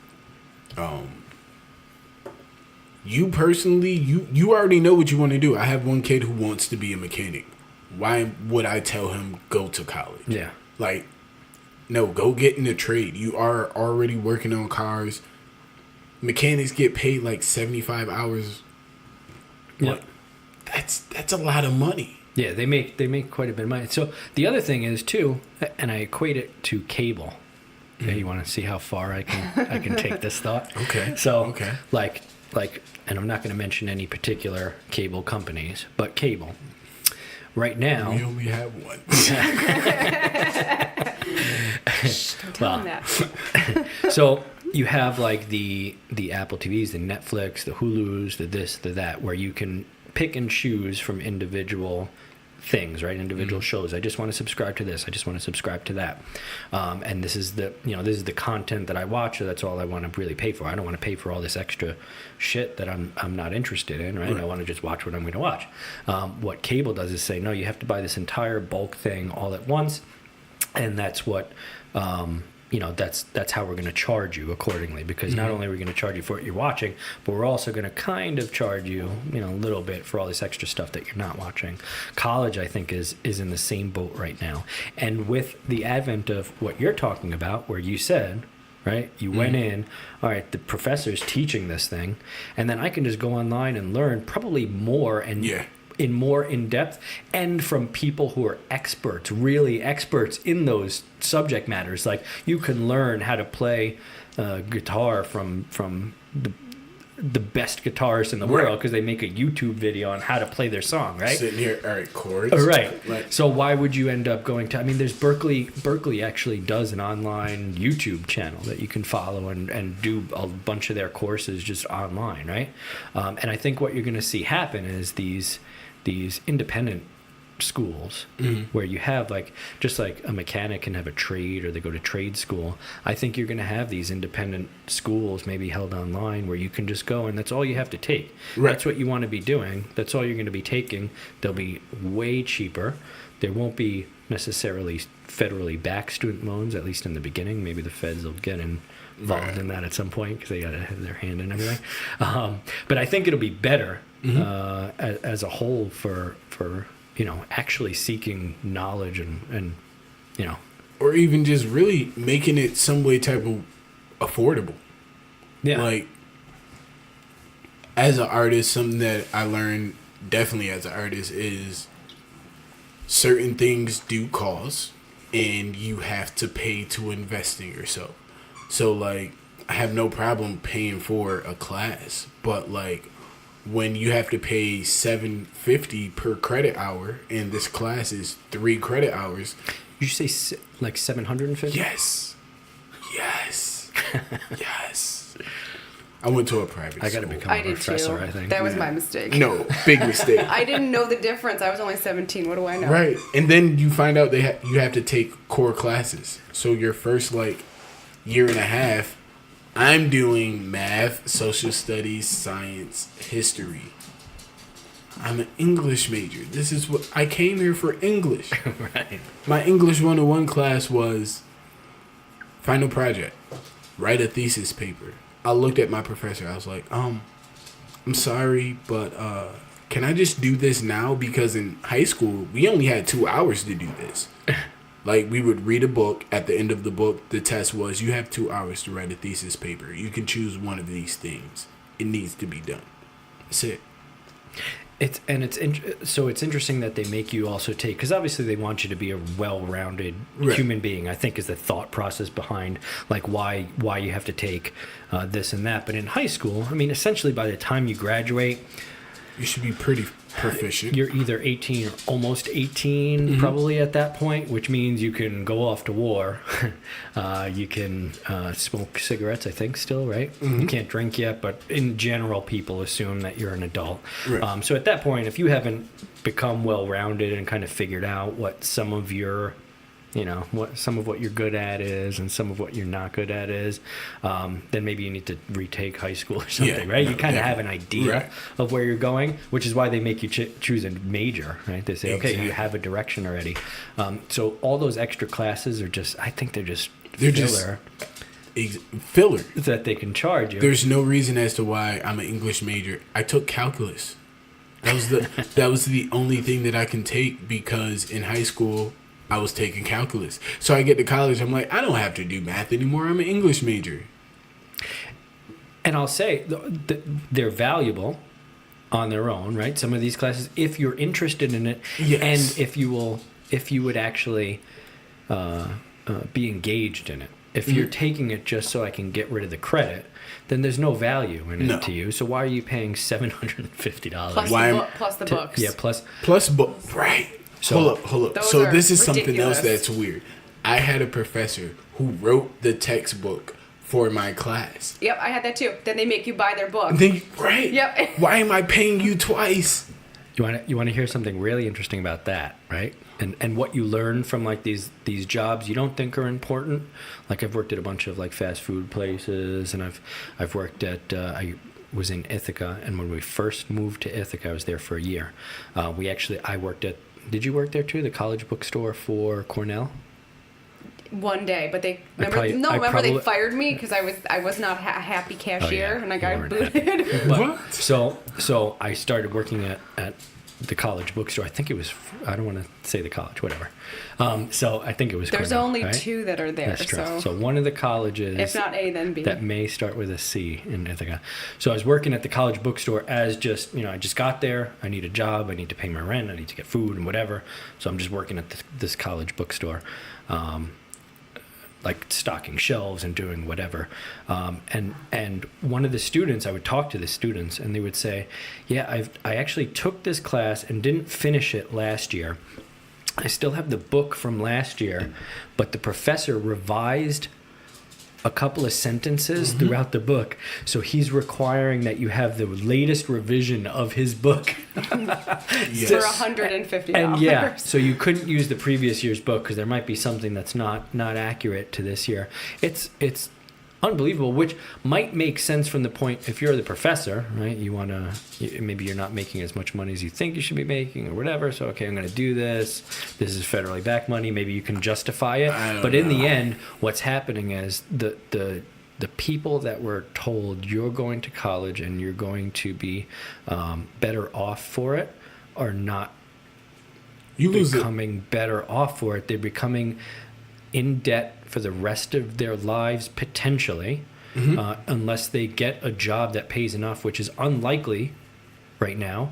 you personally, you already know what you want to do. I have one kid who wants to be a mechanic. Why would I tell him go to college? Yeah. Like, no, go get in a trade. You are already working on cars. Mechanics get paid like 75 hours. Yeah. What? That's a lot of money. Yeah, they make quite a bit of money. So the other thing is too, and I equate it to cable. Okay, you want to see how far I can take this thought? Okay. So Okay. like, and I'm not going to mention any particular cable companies, but cable. Right now, We only have one. Don't tell him that. so you have like the Apple TVs, the Netflix, the Hulus, the this, the that, where you can pick and choose from individual things, right? Individual shows. I just want to subscribe to this. I just want to subscribe to that. And this is the content that I watch. So that's all I want to really pay for. I don't want to pay for all this extra shit that I'm not interested in, right? I want to just watch what I'm going to watch. What cable does is say, no, you have to buy this entire bulk thing all at once. And that's what, that's how we're going to charge you accordingly, because not only are we going to charge you for what you're watching, but we're also going to kind of charge you, a little bit for all this extra stuff that you're not watching. College, I think, is in the same boat right now. And with the advent of what you're talking about, where you said, right, you went in, all right, the professor's teaching this thing, and then I can just go online and learn probably more and more in depth, and from people who are experts, really experts in those subject matters. Like, you can learn how to play guitar from the best guitarists in the world, because they make a YouTube video on how to play their song, right? Sitting here, all right, chords. Right. Like, So why would you end up going to? I mean, there's Berkeley actually does an online YouTube channel that you can follow and do a bunch of their courses just online, right? And I think what you're going to see happen is these independent schools where you have just like a mechanic can have a trade, or they go to trade school. I think you're going to have these independent schools maybe held online where you can just go, and that's all you have to take. Right. That's what you want to be doing. That's all you're going to be taking. They'll be way cheaper. There won't be necessarily federally backed student loans, at least in the beginning. Maybe the feds will get involved in that at some point, because they got to have their hand in everything. But I think it'll be better as a whole for actually seeking knowledge and or even just really making it some way type of affordable. yeah. Like, as an artist, something that I learned definitely as an artist is certain things do cost, and you have to pay to invest in yourself. So, like, I have no problem paying for a class, but like, when you have to pay $750 per credit hour, and this class is 3 credit hours. Did you say like 750? Yes. I went to a private I got to school. become I a did professor, too. I think. That was my mistake. No, big mistake. I didn't know the difference. I was only 17. What do I know? Right. And then you find out you have to take core classes. So your first year and a half, I'm doing math, social studies, science, history. I'm an English major. This is what I came here for, English. Right. My English 101 class was final project. Write a thesis paper. I looked at my professor. I was like, I'm sorry, but can I just do this now? Because in high school, we only had 2 hours to do this. Like, we would read a book. At the end of the book, the test was, you have 2 hours to write a thesis paper. You can choose one of these things. It needs to be done. That's it. So it's interesting that they make you also take, because obviously they want you to be a well-rounded human being, I think, is the thought process behind like why you have to take this and that. But in high school, I mean, essentially by the time you graduate, You should be pretty proficient. You're either 18 or almost 18 probably at that point, which means you can go off to war. You can smoke cigarettes, I think, still, right? You can't drink yet, but in general, people assume that you're an adult. Right. So at that point, if you haven't become well-rounded and kind of figured out what some of your what you're good at is and some of what you're not good at is, then maybe you need to retake high school or something, right? You kind of have an idea of where you're going, which is why they make you choose a major, right? They say, okay, you have a direction already. So all those extra classes are just, I think they're just filler that they can charge you. There's no reason as to why I'm an English major. I took calculus. That was the only thing that I can take, because in high school I was taking calculus. So I get to college, I'm like, I don't have to do math anymore. I'm an English major. And I'll say they're valuable on their own, right? Some of these classes, if you're interested in it, and if you would actually be engaged in it. If you're taking it just so I can get rid of the credit, then there's no value in it to you. So why are you paying $750? Plus the books. Yeah, plus book. Right. So, hold up. Those So are this is something ridiculous. else that's weird. I had a professor who wrote the textbook for my class. Yep, I had that too. Then they make you buy their book. Right. Yep. Why am I paying you twice? you want to hear something really interesting about that, right? And what you learn from like these jobs you don't think are important. Like I've worked at a bunch of like fast food places, and I've worked at I was in Ithaca, and when we first moved to Ithaca, I was there for a year. I worked at. Did you work there too? The college bookstore for Cornell. One day, but they they fired me because I was not a happy cashier, and I got booted. But, so I started working at the college bookstore. I think it was. I don't want to say the college, whatever. So I think it was. There's Cornell, only right? 2 that are there. That's true. So one of the colleges, if not A, then B. that may start with a C in Ithaca. So I was working at the college bookstore as just, I just got there. I need a job. I need to pay my rent. I need to get food and whatever. So I'm just working at this college bookstore, like stocking shelves and doing whatever. And one of the students, I would talk to the students, and they would say, yeah, I actually took this class and didn't finish it last year. I still have the book from last year, but the professor revised a couple of sentences throughout the book, so he's requiring that you have the latest revision of his book for $150. and so you couldn't use the previous year's book because there might be something that's not accurate to this year. It's unbelievable, which might make sense from the point, if you're the professor, right? Maybe you're not making as much money as you think you should be making or whatever. So, okay, I'm going to do this. This is federally backed money. Maybe you can justify it. But in the end, what's happening is the people that were told you're going to college and you're going to be better off for it are not becoming better off for it. They're becoming in debt for the rest of their lives, potentially, unless they get a job that pays enough, which is unlikely right now,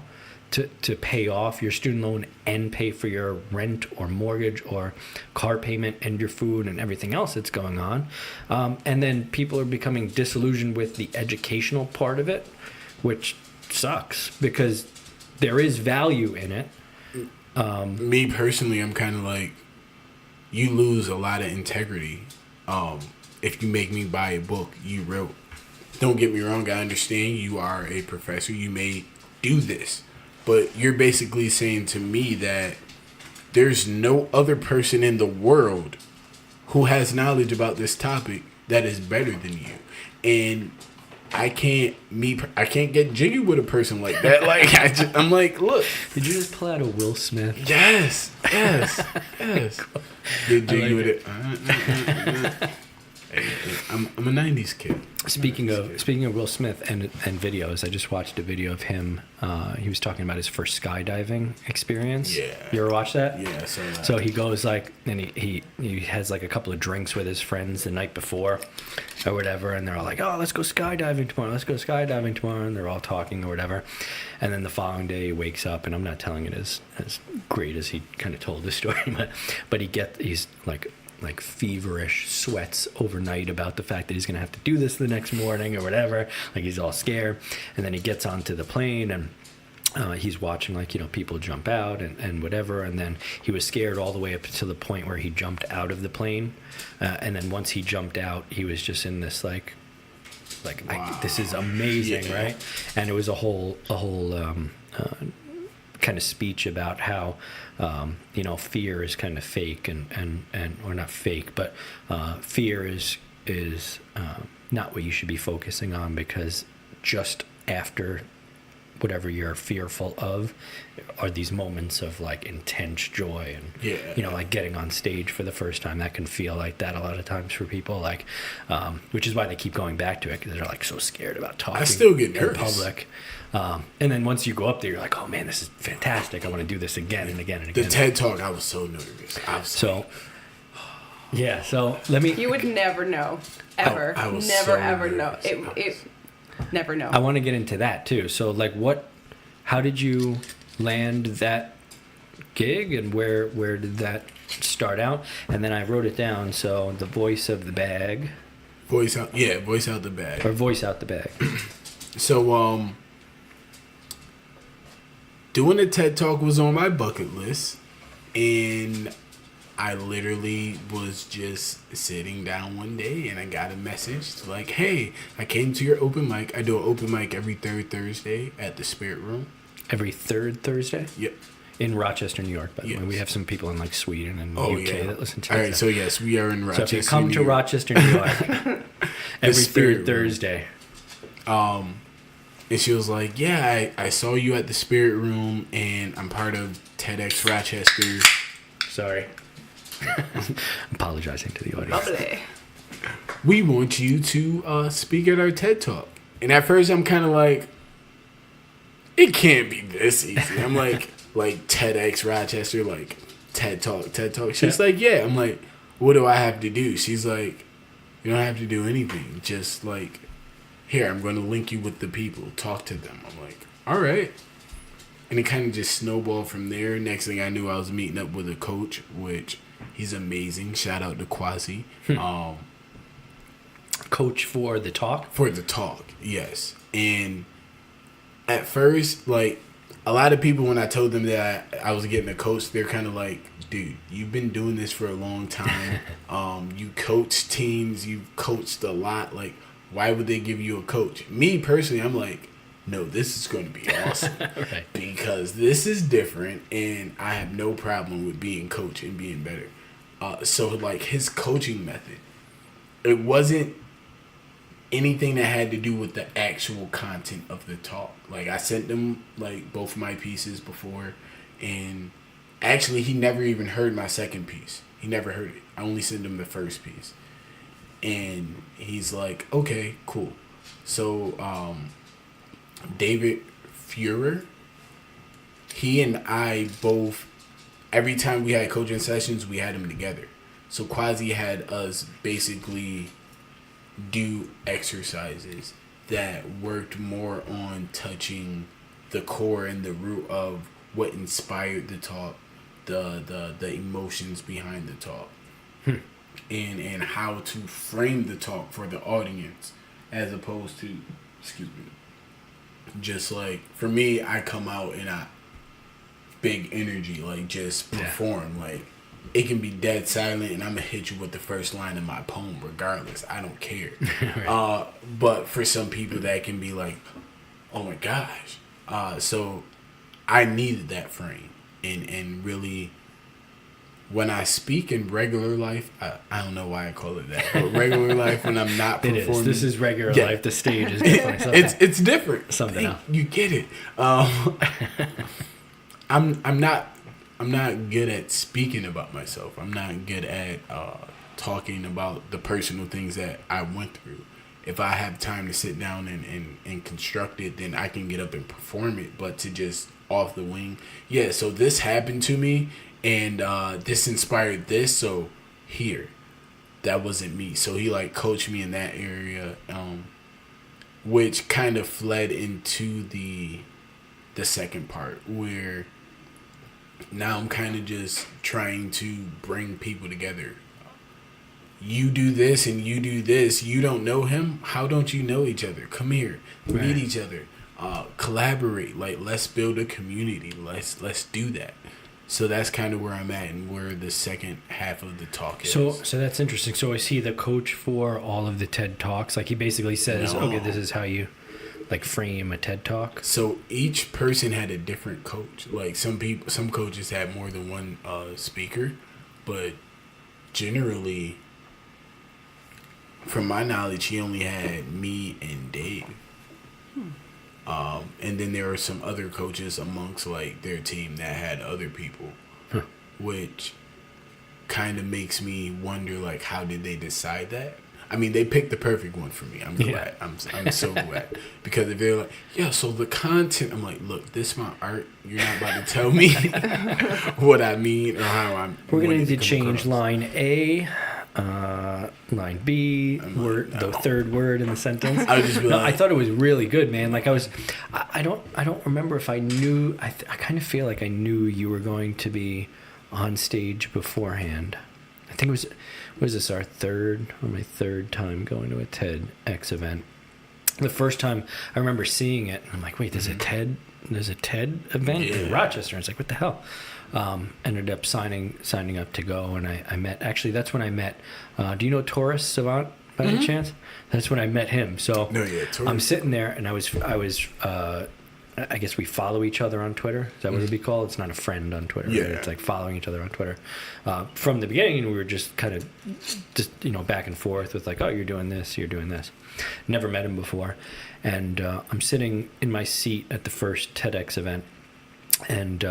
to pay off your student loan and pay for your rent or mortgage or car payment and your food and everything else that's going on. And then people are becoming disillusioned with the educational part of it, which sucks because there is value in it. Me personally, I'm kind of like, you lose a lot of integrity if you make me buy a book you wrote. Don't get me wrong, I understand you are a professor, you may do this, but you're basically saying to me that there's no other person in the world who has knowledge about this topic that is better than you. And I can't get jiggy with a person like that. Like I'm like, look. Did you just pull out a Will Smith? Yes. Get jiggy with it. I'm a '90s kid. Speaking of Will Smith and videos, I just watched a video of him. He was talking about his first skydiving experience. Yeah. You ever watch that? Yeah, I saw that. So he goes like, and he has like a couple of drinks with his friends the night before, or whatever, and they're all like, "Oh, let's go skydiving tomorrow. Let's go skydiving tomorrow," and they're all talking or whatever. And then the following day he wakes up, and I'm not telling it as great as he kind of told the story, but he's like feverish, sweats overnight about the fact that he's going to have to do this the next morning or whatever. Like he's all scared. And then he gets onto the plane and he's watching, like, people jump out and whatever, and then he was scared all the way up to the point where he jumped out of the plane, and then once he jumped out, he was just in this wow. This is amazing, yeah. Right? And it was a whole kind of speech about how fear is kind of fake and or not fake, but fear is not what you should be focusing on, because just after whatever you're fearful of are these moments of like intense joy and like getting on stage for the first time. That can feel like that a lot of times for people, like which is why they keep going back to it, because they're like so scared about talking. I still get in nervous. Public. And then once you go up there, you're like, oh man, this is fantastic. I want to do this again and again and again. The TED Talk, I was so nervous. So let me. You would never know, ever. I was never so ever nervous. know. It never know. I want to get into that too. So like, how did you land that gig, and where did that start out? And then I wrote it down. So the voice of the bag. Voice out the bag. Or voice out the bag. So doing a TED Talk was on my bucket list, and I literally was just sitting down one day and I got a message like, hey, I came to your open mic. I do an open mic every third Thursday at the Spirit Room. Every third Thursday? Yep. In Rochester, New York, by the way. We have some people in like Sweden and UK that listen to us. All right, so yes, we are in Rochester. So if you come to Rochester, New York, every third Thursday. And she was like, yeah, I saw you at the Spirit Room, and I'm part of TEDx Rochester. Sorry. Apologizing to the audience. Lovely. We want you to speak at our TED Talk. And at first I'm kind of like, it can't be this easy. I'm like TEDx Rochester, like TED Talk. She's like, yeah. I'm like, what do I have to do? She's like, you don't have to do anything. Just like, here, I'm going to link you with the people. Talk to them. I'm like, all right. And it kind of just snowballed from there. Next thing I knew, I was meeting up with a coach, which he's amazing. Shout out to Quasi. Coach for the talk? For the talk, yes. And at first, like, a lot of people, when I told them that I was getting a coach, they're kind of like, dude, you've been doing this for a long time. You coach teams. You've coached a lot. Like, why would they give you a coach? Me, personally, I'm like, no, this is going to be awesome. Right. Because this is different, and I have no problem with being coach and being better. So, like, his coaching method, it wasn't anything that had to do with the actual content of the talk. Like, I sent him, like, both my pieces before, and actually, he never even heard my second piece. He never heard it. I only sent him the first piece. And he's like, okay, cool. So, David Fuhrer, he and I both, every time we had coaching sessions, we had them together. So Quasi had us basically do exercises that worked more on touching the core and the root of what inspired the talk, the emotions behind the talk, and how to frame the talk for the audience, as opposed to, just like, for me, I come out and I big energy, like, just perform. Like, it can be dead silent and I'm gonna hit you with the first line of my poem regardless. I don't care. Right. But for some people that can be like, oh my gosh. So I needed that frame, and really, when I speak in regular life, I don't know why I call it that, but regular life, when I'm not performing. It is. This is regular life. The stage is different. It's different. Something else. You get it. I'm not good at speaking about myself. I'm not good at talking about the personal things that I went through. If I have time to sit down and construct it, then I can get up and perform it. But to just off the wing, so this happened to me, and this inspired this, so here. That wasn't me. So he, like, coached me in that area, which kind of fled into the second part, where now I'm kind of just trying to bring people together. You do this and you do this. You don't know him. How don't you know each other? Come here. Meet each other. collaborate. Like, let's build a community. Let's do that. So that's kind of where I'm at, and where the second half of the talk is. So that's interesting. So is he the coach for all of the TED Talks? Like, he basically says, No. okay, this is how you like frame a TED Talk. So each person had a different coach. Like, some coaches had more than one speaker, but generally, from my knowledge, he only had me and Dave. And then there were some other coaches amongst like their team that had other people, which kind of makes me wonder, like, how did they decide that? I mean, they picked the perfect one for me. I'm glad. I'm so glad, because if they're like, yeah, so the content, I'm like, look, this is my art. You're not about to tell me what I mean or how I'm. We're gonna need to come change across. line A, line B, the third word in the sentence. I would just be No, like, I thought it was really good, man. Like, I don't remember if I knew. I kind of feel like I knew you were going to be on stage beforehand. I think it was this our my third time going to a TEDx event. The first time I remember seeing it, and I'm like, wait, there's a TED event in Rochester. And it's like, what the hell? Ended up signing up to go, and I met, actually that's when I met, do you know Taurus Savant by any chance? That's when I met him. So No, yeah, Taurus. I'm sitting there, and I was I guess we follow each other on Twitter. Is that what it'd be called? It's not a friend on Twitter. Yeah. Right? It's like following each other on Twitter. From the beginning, we were just kind of back and forth with like, oh, you're doing this, you're doing this. Never met him before. And I'm sitting in my seat at the first TEDx event, and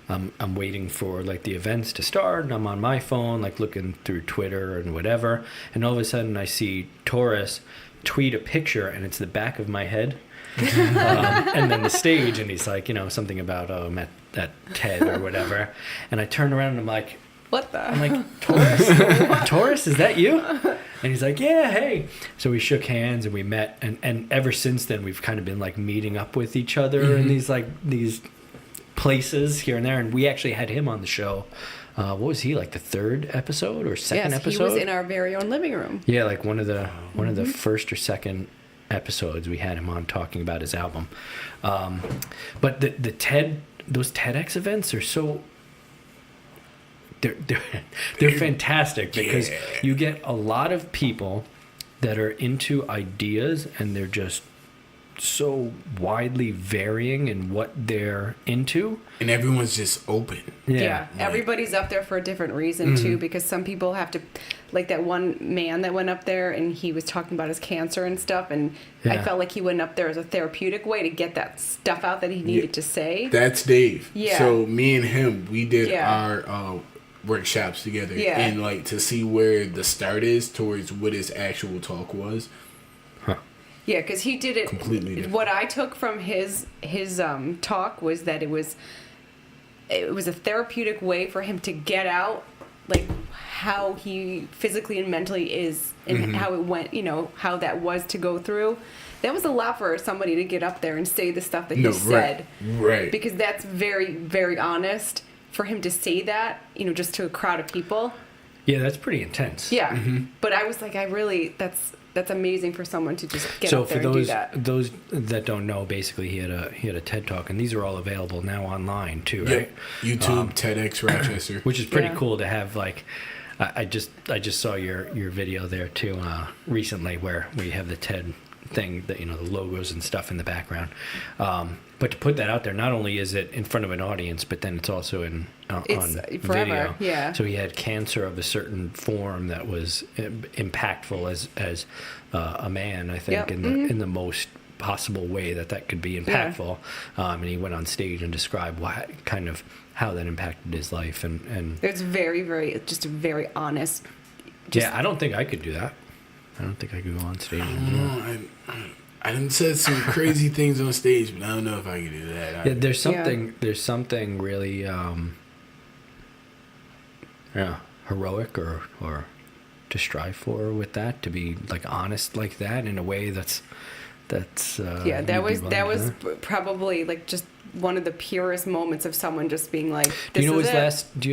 I'm waiting for like the events to start, and I'm on my phone, like looking through Twitter and whatever. And all of a sudden I see Taurus tweet a picture, and it's the back of my head. And then the stage, and he's like, something about I'm at TED or whatever, and I turn around and I'm like, I'm like, Taurus, is that you? And he's like, yeah, hey. So we shook hands and we met, and ever since then we've kind of been like meeting up with each other in these places here and there, and we actually had him on the show. What was he, like the third episode or second episode? He was in our very own living room. Yeah, like one of the first or second episodes we had him on talking about his album. But those TEDx events are so they're fantastic, because you get a lot of people that are into ideas, and they're just so widely varying in what they're into, and everyone's just open. Yeah, everybody's up there for a different reason too, because some people have to, like that one man that went up there and he was talking about his cancer and stuff, and I felt like he went up there as a therapeutic way to get that stuff out that he needed to say. That's Dave. Yeah. So me and him, we did our workshops together, and like to see where the start is towards what his actual talk was. Yeah, because he did it completely different. What I took from his talk was that it was a therapeutic way for him to get out, like how he physically and mentally is, and how it went, how that was to go through. That was a lot for somebody to get up there and say the stuff that he said. Right. Because that's very, very honest for him to say that, just to a crowd of people. Yeah, that's pretty intense. Yeah. But I was like, that's amazing for someone to just get up there and do that. So for those that don't know, basically he had a TED Talk, and these are all available now online too, right? YouTube, TEDx Rochester, which is pretty cool to have. Like, I just saw your video there too recently, where we have the TED thing, that the logos and stuff in the background. But to put that out there, not only is it in front of an audience, but then it's also on forever, video. Yeah. So he had cancer of a certain form that was impactful as a man, I think, in the most possible way that could be impactful. And he went on stage and described how that impacted his life, and it's very, very, just a very honest. I don't think I could do that. I don't think I could go on stage and do that. I done said some crazy things on stage, but I don't know if I could do that. There's something really heroic or to strive for with that, to be like honest like that in a way that's that was probably like just one of the purest moments of someone just being like, do you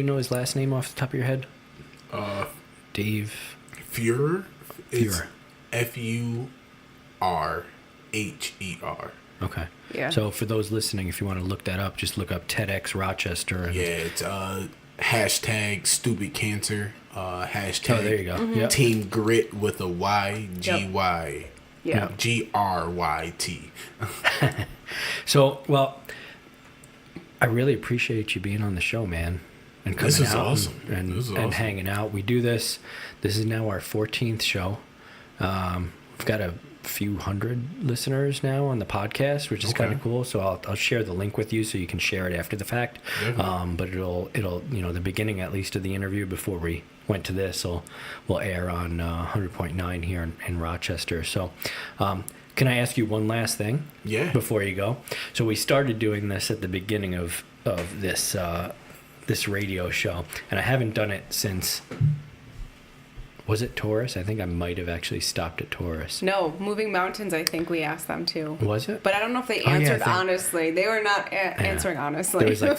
know his last name off the top of your head? Dave Fuhrer. It's Fuhrer. F-U-R-H-E-R. Okay. Yeah. So for those listening, if you want to look that up, just look up TEDx Rochester. And, Yeah, it's hashtag stupid cancer. Hashtag oh, there you go. Yep. Team Grit with a Y, Yeah. GRYT. So, well, I really appreciate you being on the show, man. And coming This is out awesome. and This is and awesome. hanging out. We do this. This is now our 14th show. We've got a few hundred listeners now on the podcast, which is Okay. kind of cool. So I'll share the link with you so you can share it after the fact. But it'll the beginning at least of the interview before we went to this will air on 100.9 here in Rochester. So can I ask you one last thing? Yeah. Before you go. So we started doing this at the beginning of this this radio show, and I haven't done it since. Was it Taurus? I think I might have actually stopped at Taurus. No, Moving Mountains, I think we asked them to. Was it? But I don't know if they Oh, yeah, I answered think- honestly. They were not answering honestly. There was like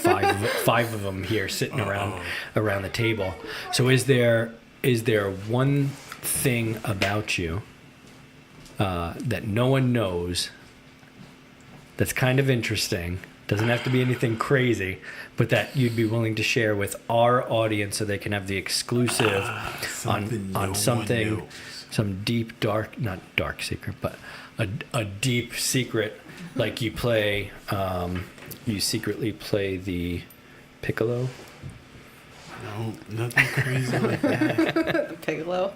five of them here sitting around the table. So is there one thing about you that no one knows that's kind of interesting? Doesn't have to be anything crazy, but that you'd be willing to share with our audience so they can have the exclusive something no on one something, knows. some deep, not dark secret, but a deep secret, like you play, you secretly play the piccolo. No, nothing crazy like that. The Piccolo.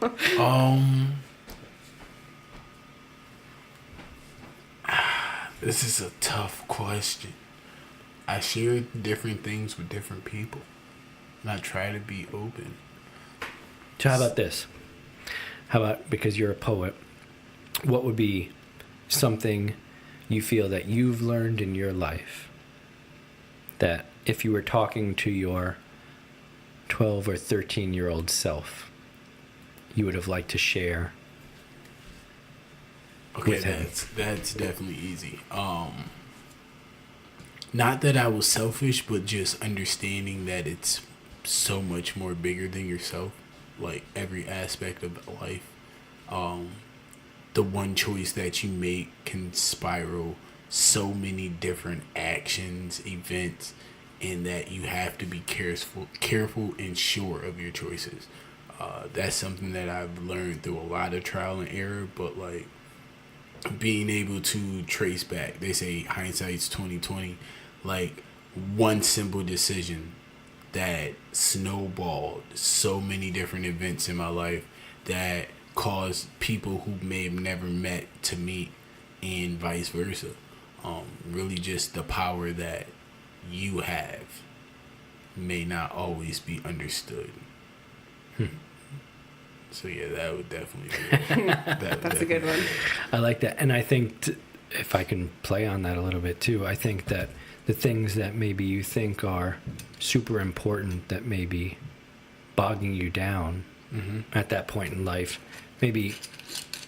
This is a tough question. I share different things with different people, and I try to be open. So how about this? How about, because you're a poet, what would be something you feel that you've learned in your life that if you were talking to your 12 or 13-year-old self, you would have liked to share? Okay, with him? that's definitely easy. Not that I was selfish, but just understanding that it's so much more bigger than yourself. Like every aspect of life, the one choice that you make can spiral so many different actions, events, and that you have to be careful and sure of your choices. That's something that I've learned through a lot of trial and error, but like being able to trace back. They say hindsight's 20/20. Like one simple decision that snowballed so many different events in my life that caused people who may have never met to meet, and vice versa. Really just the power that you have may not always be understood. So yeah, that would definitely be That's a good one. I like that. And I think, if I can play on that a little bit too, I think that the things that maybe you think are super important that may be bogging you down at that point in life, maybe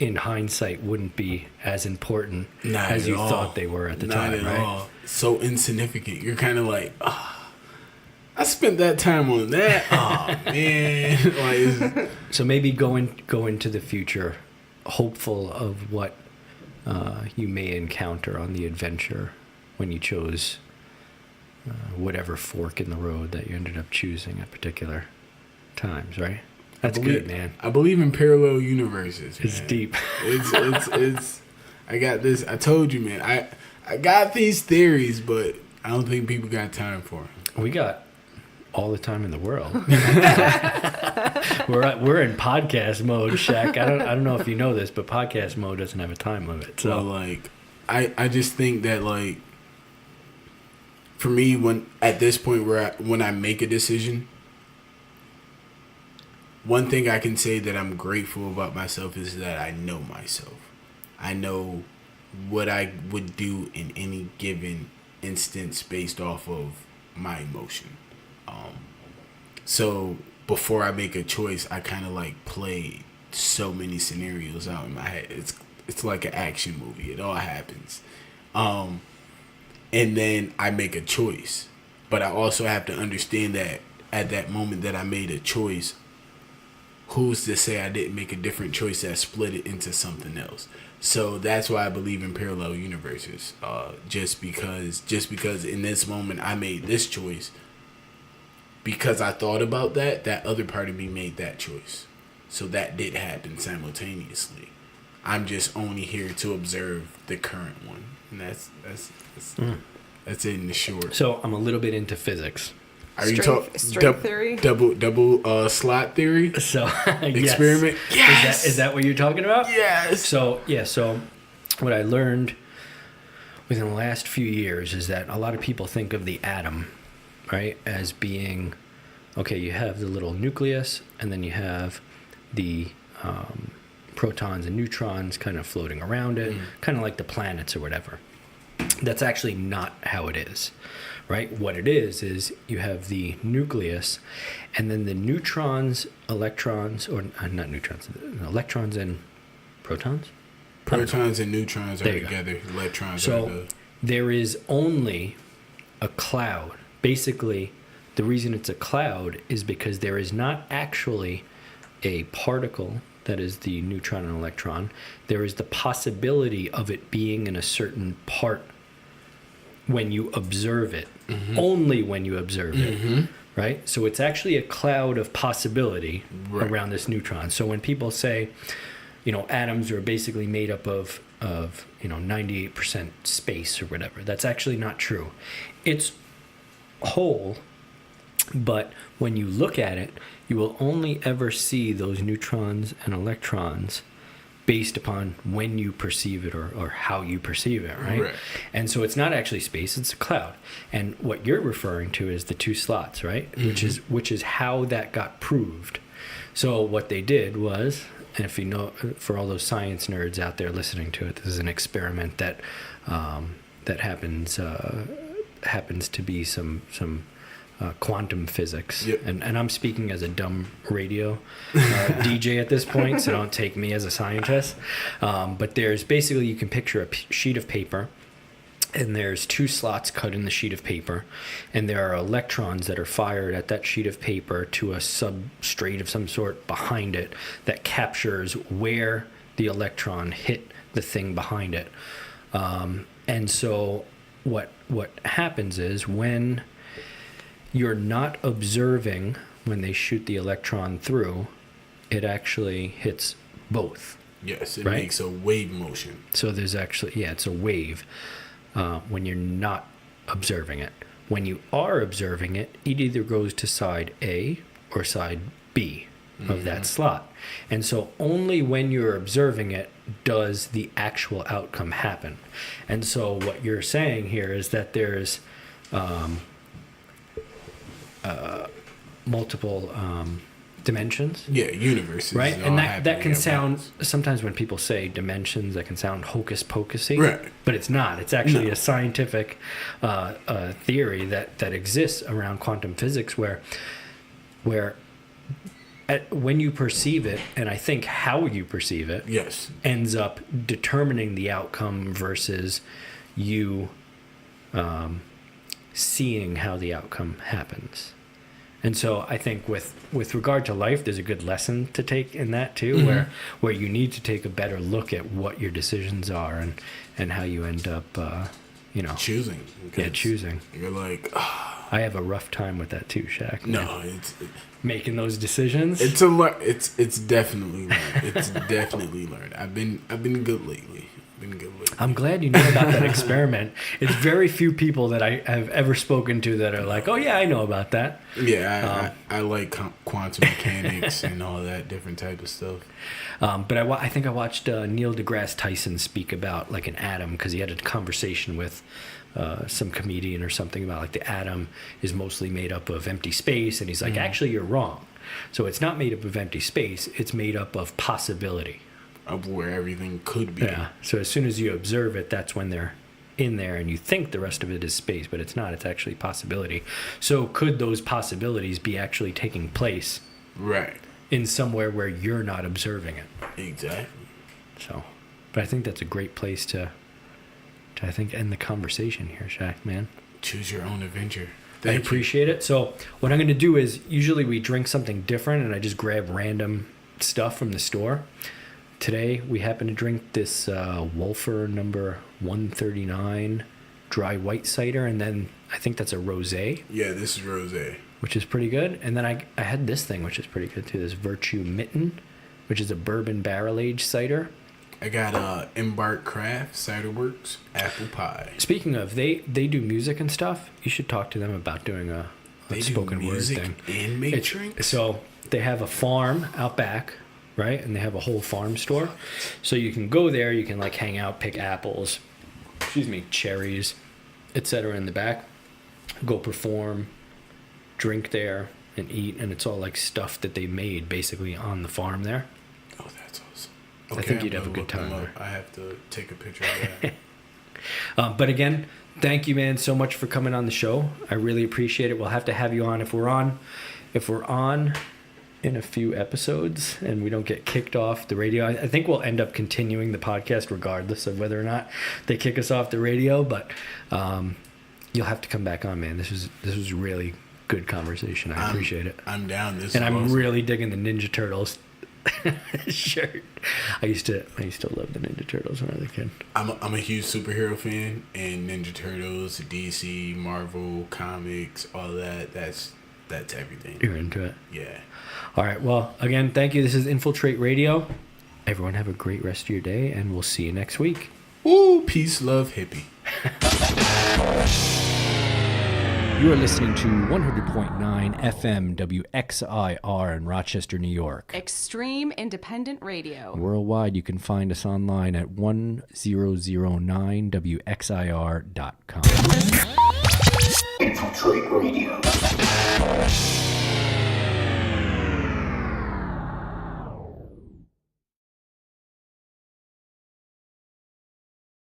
in hindsight wouldn't be as important Not as at you all. thought they were at the Not time, at right? all. So insignificant. You're kind of like, I spent that time on that. Oh man, like So maybe go into the future hopeful of what you may encounter on the adventure when you chose whatever fork in the road that you ended up choosing at particular times, right? That's good, man. I believe in parallel universes. It's man. deep. It's. I got this. I told you, man. I got these theories, but I don't think people got time for them. We got all the time in the world. we're in podcast mode, Shaq. I don't know if you know this, but podcast mode doesn't have a time limit. So So like, I just think that like, for me, when at this point when I make a decision, one thing I can say that I'm grateful about myself is that I know myself. I know what I would do in any given instance based off of my emotion. So before I make a choice, I kind of like play so many scenarios out in my head. It's like an action movie. It all happens. And then I make a choice. But I also have to understand that at that moment that I made a choice, who's to say I didn't make a different choice that split it into something else? So that's why I believe in parallel universes. Just because in this moment I made this choice, because I thought about that other part of me made that choice. So that did happen simultaneously. I'm just only here to observe the current one, and that's it in the short. So I'm a little bit into physics. Are you String talking theory? double slot theory? So Experiment? Yes. Is that what you're talking about? Yes. So what I learned within the last few years is that a lot of people think of the atom, right, as being, okay, you have the little nucleus, and then you have the protons and neutrons kind of floating around it, kind of like the planets or whatever. That's actually not how it is, right? What it is you have the nucleus, and then the neutrons, electrons, or not neutrons, electrons and protons? Protons and neutrons are There you go. together. Electrons are So there is only a cloud. Basically, the reason it's a cloud is because there is not actually a particle that is the neutron and electron. There is the possibility of it being in a certain part when you observe it, only when you observe it, right? So it's actually a cloud of possibility around this neutron. So when people say, atoms are basically made up of 98% space or whatever, that's actually not true. It's whole, but when you look at it, you will only ever see those neutrons and electrons based upon when you perceive it or how you perceive it, right? And so it's not actually space, it's a cloud. And what you're referring to is the two slots, right? Which is how that got proved. So what they did was, and if you know, for all those science nerds out there listening to it, this is an experiment that happens to be some quantum physics. Yep. And I'm speaking as a dumb radio DJ at this point, so don't take me as a scientist. But there's basically, you can picture a sheet of paper, and there's two slots cut in the sheet of paper, and there are electrons that are fired at that sheet of paper to a substrate of some sort behind it that captures where the electron hit the thing behind it. And so what happens is, when you're not observing when they shoot the electron through, it actually hits both. Yes, it right? makes a wave motion. So there's actually, it's a wave when you're not observing it. When you are observing it, it either goes to side A or side B of that slot. And so only when you're observing it does the actual outcome happen. And so what you're saying here is that there's multiple dimensions. Yeah, universes. Right? all And that happening can at sound, once. sometimes when people say dimensions, that can sound hocus pocusy. Right. But it's not. It's actually No. a scientific theory that exists around quantum physics where when you perceive it, and I think how you perceive it, Yes. ends up determining the outcome versus you seeing how the outcome happens. And so I think with regard to life, there's a good lesson to take in that too, where you need to take a better look at what your decisions are and how you end up, Choosing. yeah, because choosing. You're like, I have a rough time with that too, Shaq. no, man. it's Making those decisions. it's definitely learned. It's definitely learned. I've been good lately. I'm glad you know about that experiment. It's very few people that I have ever spoken to that are like, oh yeah, I know about that. Yeah, I like quantum mechanics and all that different type of stuff. But I think I watched Neil deGrasse Tyson speak about like an atom, because he had a conversation with some comedian or something about like the atom is mostly made up of empty space, and he's like, actually, you're wrong. So it's not made up of empty space; it's made up of possibility. Of where everything could be. Yeah. So as soon as you observe it, that's when they're in there, and you think the rest of it is space, but it's not. It's actually possibility. So could those possibilities be actually taking place Right. in somewhere where you're not observing it? Exactly. So, but I think that's a great place to I think end the conversation here, Shaq, man. Choose your own adventure. I Thank you. appreciate it. So what I'm going to do is, usually we drink something different, and I just grab random stuff from the store. today we happen to drink this Wolfer number 139 dry white cider, and then I think that's a rosé. Yeah, this is rosé. Which is pretty good. And then I had this thing, which is pretty good too. This Virtue Mitten, which is a bourbon barrel aged cider. I got Embark Craft, Cider Works, Apple Pie. Speaking of, they do music and stuff. You should talk to them about doing a spoken word thing. And make drinks? So they have a farm out back, right? And they have a whole farm store. So you can go there, you can like hang out, pick apples, cherries, etc. in the back. Go perform, drink there, and eat, and it's all like stuff that they made basically on the farm there. Oh, that's awesome. Okay, I think you'd have a good time there. I have to take a picture of that. But again, thank you, man, so much for coming on the show. I really appreciate it. We'll have to have you on if we're on in a few episodes and we don't get kicked off the radio. I think we'll end up continuing the podcast regardless of whether or not they kick us off the radio. But you'll have to come back on, man. This was really good conversation. I appreciate it. I'm down. I'm really digging the Ninja Turtles shirt. I used to love the Ninja Turtles when I was a kid. I'm a huge superhero fan, and Ninja Turtles, DC, Marvel, comics, all that. That's everything. You're into it. Yeah. All right. Well, again, thank you. This is Infiltrate Radio. Everyone have a great rest of your day, and we'll see you next week. Woo! Peace, love, hippie. You are listening to 100.9 FM WXIR in Rochester, New York. Extreme Independent Radio. Worldwide, you can find us online at 1009wxir.com. Infiltrate Radio.